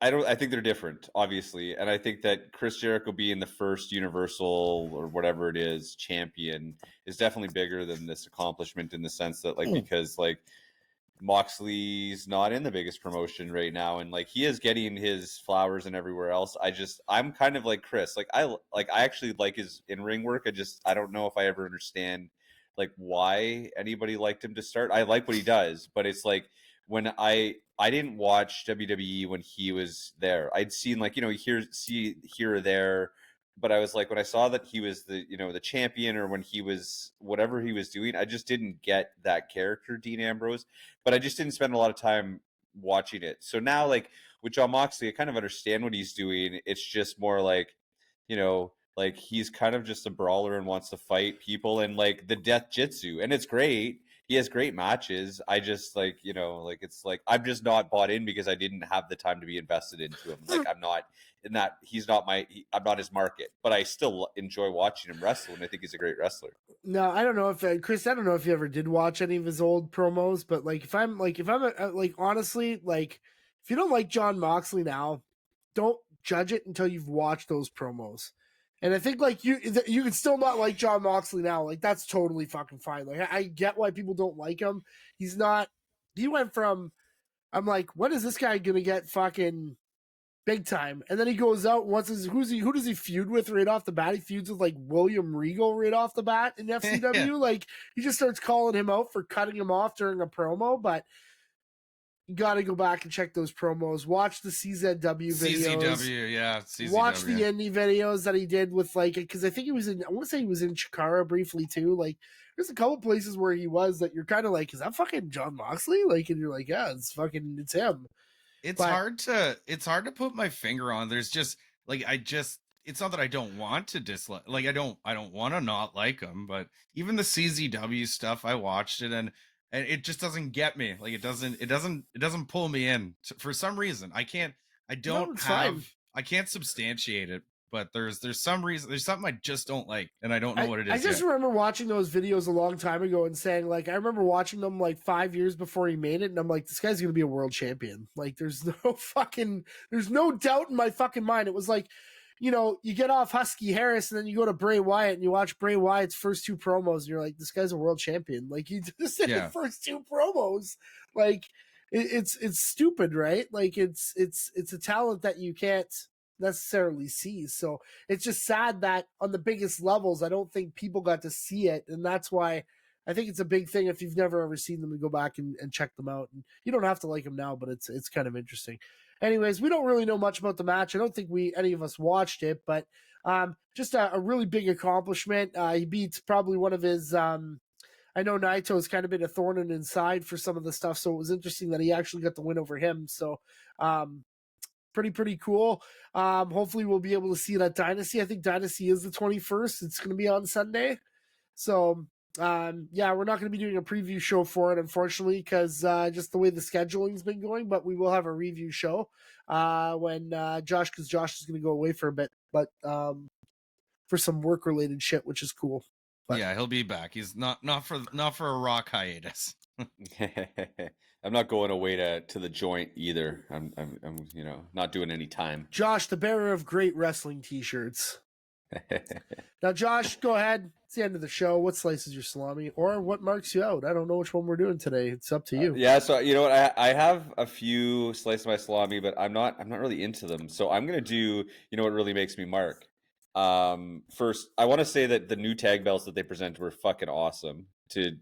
they're different, obviously, and I think that Chris Jericho being the first Universal or whatever it is champion is definitely bigger than this accomplishment in the sense that like because like Moxley's not in the biggest promotion right now, and like he is getting his flowers and everywhere else. I'm kind of like Chris. I actually like his in-ring work. I don't know if I ever understand like why anybody liked him to start. I like what he does, but it's like when I didn't watch WWE when he was there. I'd seen like, you know, here or there, but I was like, when I saw that he was the, you know, the champion, or when he was whatever he was doing, I just didn't get that character, Dean Ambrose, but I just didn't spend a lot of time watching it. So now, like with Jon Moxley, I kind of understand what he's doing. It's just more like, you know, like he's kind of just a brawler and wants to fight people and like the death jitsu, and it's great. He has great matches. I just like, you know, like it's like I'm just not bought in because I didn't have the time to be invested into him. Like I'm not in that. I'm not his market, but I still enjoy watching him wrestle, and I think he's a great wrestler. No, I don't know if Chris. I don't know if you ever did watch any of his old promos, but like if I'm honestly, like if you don't like Jon Moxley now, don't judge it until you've watched those promos. And I think like you can still not like Jon Moxley now. Like that's totally fucking fine. Like I get why people don't like him. He went from, I'm like, when is this guy gonna get fucking big time. And then he goes out and who does he feud with right off the bat? He feuds with like William Regal right off the bat in FCW. Yeah. Like he just starts calling him out for cutting him off during a promo, but you got to go back and check those promos. Watch the CZW videos. CZW, yeah. CZW. Watch the indie videos that he did with like, because I think he was I want to say he was in Chikara briefly too. Like, there's a couple places where he was that you're kind of like, is that fucking John Moxley? Like, and you're like, yeah, it's him. It's hard to put my finger on. There's just like it's not that I don't want to dislike, like I don't want to not like him, but even the CZW stuff, I watched it and it just doesn't get me. Like it doesn't pull me in for some reason. I can't substantiate it, but there's some reason, there's something I just don't like, and I don't know what it is. I just remember watching those videos a long time ago and saying, like, I remember watching them like 5 years before he made it, and I'm like, this guy's gonna be a world champion. Like, there's no doubt in my fucking mind. It was like, you know, you get off Husky Harris and then you go to Bray Wyatt and you watch Bray Wyatt's first two promos and you're like, this guy's a world champion. Like, he just did the first two promos. Like, it's stupid, right? Like, it's a talent that you can't necessarily see. So it's just sad that on the biggest levels, I don't think people got to see it. And that's why I think it's a big thing if you've never ever seen them to go back and check them out. And you don't have to like them now, but it's kind of interesting. Anyways, we don't really know much about the match. I don't think any of us watched it, but just a really big accomplishment. He beats probably one of his I know Naito's kind of been a thorn in his side for some of the stuff, so it was interesting that he actually got the win over him. So pretty cool. Hopefully we'll be able to see it at Dynasty. I think Dynasty is the 21st. It's going to be on Sunday. So yeah, we're not going to be doing a preview show for it, unfortunately, because just the way the scheduling's been going, but we will have a review show when Josh is going to go away for a bit, but for some work related shit, which is cool. But yeah, he'll be back. He's not for a rock hiatus. I'm not going away to the joint either. I'm not doing any time. Josh, the bearer of great wrestling t-shirts. Now, Josh, go ahead. It's the end of the show. What slices your salami, or what marks you out? I don't know which one we're doing today. It's up to you. Yeah, so you know what? I have a few slices of my salami, but I'm not really into them. So I'm gonna do what really makes me mark. First, I want to say that the new tag belts that they presented were fucking awesome. They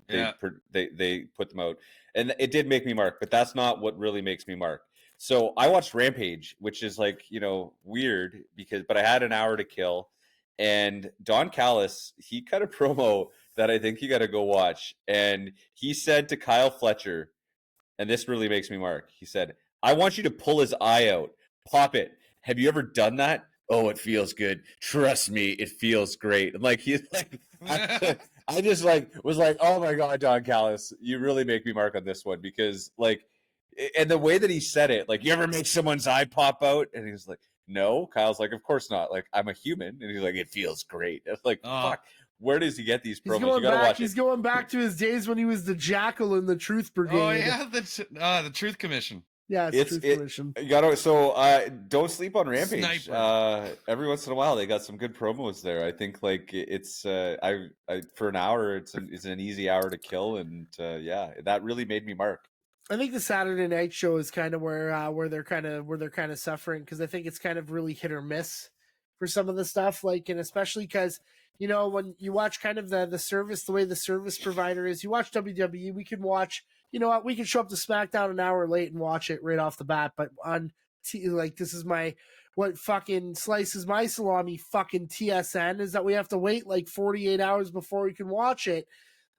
put them out, and it did make me mark. But that's not what really makes me mark. So I watched Rampage, which is like weird but I had an hour to kill. And Don Callis, he cut a promo that I think you got to go watch. And he said to Kyle Fletcher, and this really makes me mark, he said, I want you to pull his eye out. Pop it. Have you ever done that? Oh, it feels good. Trust me, it feels great. And like, he's like, I just was like, oh my God, Don Callis, you really make me mark on this one, because like, and the way that he said it, like, you ever make someone's eye pop out? And he was like, no. Kyle's like, of course not. Like, I'm a human. And he's like, it feels great. It's like, fuck. Where does he get these promos? You gotta watch it. He's going back to his days when he was the Jackal in the Truth Brigade. Oh yeah, the Truth Commission. Yeah, it's Truth Commission. You gotta don't sleep on Rampage. Every once in a while they got some good promos there. I think like it's I for an hour it's an easy hour to kill, and yeah, that really made me mark. I think the Saturday night show is kind of where they're kind of suffering, because I think it's kind of really hit or miss for some of the stuff, like, and especially because when you watch kind of the service, the way the service provider is, you watch WWE, we can watch, we can show up to SmackDown an hour late and watch it right off the bat, but on this is what fucking slices my salami fucking TSN is that we have to wait like 48 hours before we can watch it.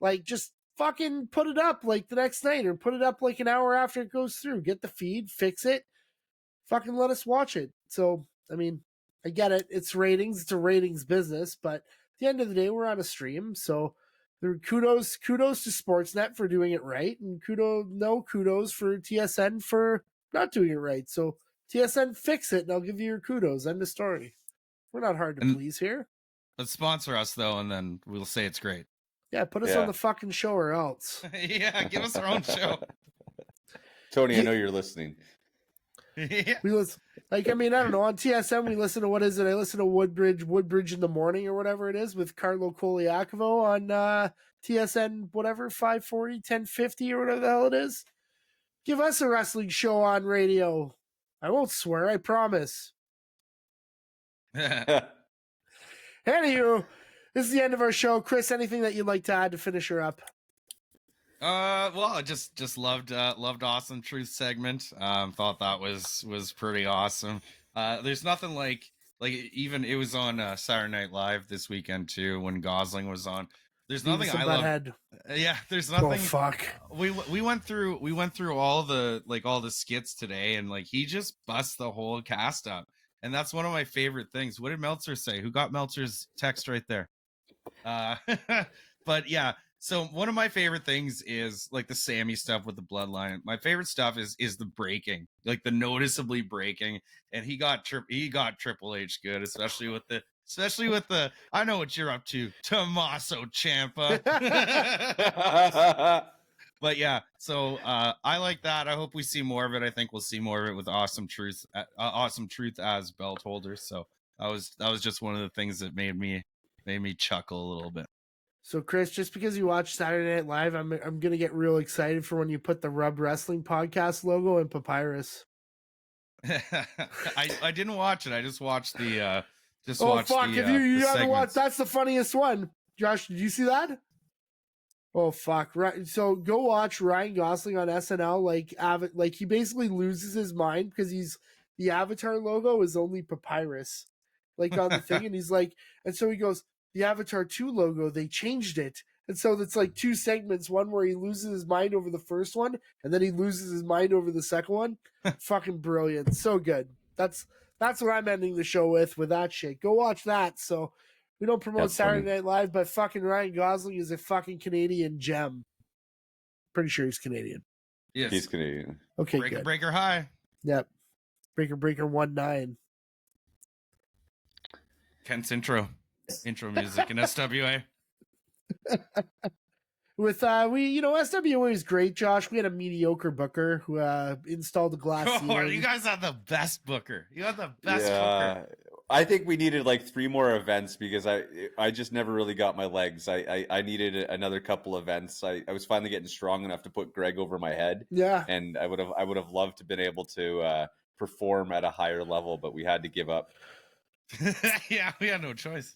Like, just fucking put it up like the next night, or put it up like an hour after it goes through. Get the feed, fix it, fucking let us watch it. So, I mean, I get it. It's ratings. It's a ratings business. But at the end of the day, we're on a stream. So kudos to Sportsnet for doing it right. And kudos for TSN for not doing it right. So TSN, fix it, and I'll give you your kudos. End of story. We're not hard to please here. But sponsor us, though, and then we'll say it's great. Yeah, put us on the fucking show or else. Yeah, give us our own show. Tony, I know you're listening. Yeah. We listen, I don't know, on TSN we listen to, what is it? I listen to Woodbridge in the Morning or whatever it is with Carlo Koliakovo on TSN, whatever, 540, 1050 or whatever the hell it is. Give us a wrestling show on radio. I won't swear, I promise. Anywho, this is the end of our show. Chris, anything that you'd like to add to finish her up? Well, I just loved Awesome Truth segment. Thought that was pretty awesome. There's nothing like even it was on Saturday Night Live this weekend too when Gosling was on. There's nothing I love. Yeah, there's nothing. Oh fuck. We went through all the skits today, and like he just busts the whole cast up, and that's one of my favorite things. What did Meltzer say? Who got Meltzer's text right there? But yeah. So one of my favorite things is like the Sammy stuff with the bloodline. My favorite stuff is the breaking, like the noticeably breaking. And he got Triple H good, especially with the I know what you're up to, Tommaso Ciampa. But yeah, so I like that. I hope we see more of it. I think we'll see more of it with Awesome Truth as belt holder. So that was just one of the things that made me chuckle a little bit. So, Chris, just because you watch Saturday Night Live, I'm gonna get real excited for when you put the Rub Wrestling Podcast logo in Papyrus. I didn't watch it. I just watched the. If you haven't watched, that's the funniest one. Josh, did you see that? Oh fuck! Right. So go watch Ryan Gosling on SNL. Like he basically loses his mind because the Avatar logo is only Papyrus, like on the thing, and he's like, and so he goes. The Avatar 2 logo, they changed it. And so it's like two segments, one where he loses his mind over the first one, and then he loses his mind over the second one. Fucking brilliant. So good. That's what I'm ending the show with that shit. Go watch that. So we don't promote Saturday Night Live, but fucking Ryan Gosling is a fucking Canadian gem. Pretty sure he's Canadian. Yes. He's Canadian. Okay, Breaker high. Yep. Breaker 1-9. Kent's intro music in SWA. With SWA is great, Josh. We had a mediocre booker who installed a glass ceiling. You guys had the best booker. You had the best booker. I think we needed like 3 more events because I just never really got my legs. I needed another couple events. I was finally getting strong enough to put Greg over my head. Yeah. And I would have loved to been able to perform at a higher level, but we had to give up. Yeah, we had no choice.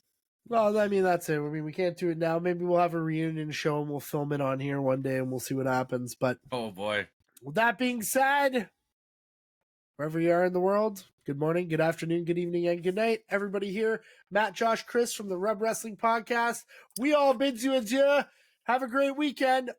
Well, I mean, that's it. I mean, we can't do it now. Maybe we'll have a reunion show and we'll film it on here one day and we'll see what happens. But oh boy. With that being said, wherever you are in the world, good morning, good afternoon, good evening, and good night. Everybody here, Matt, Josh, Chris from the Rub Wrestling Podcast. We all bid you adieu. Have a great weekend.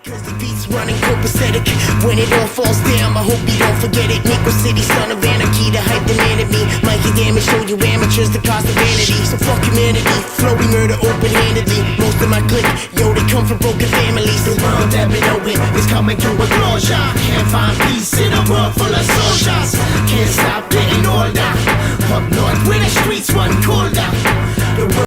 Cause the beats running copacetic. When it all falls down, I hope you don't forget it. Nico City, son of anarchy, the hype demanded me. Mikey damage, show you amateurs the cost of vanity. So fuck humanity, flowing murder open-handedly. Most of my clique, yo, they come from broken families. The world that been open is coming to a closure. Can't find peace in a world full of soldiers. Can't stop getting older. Up north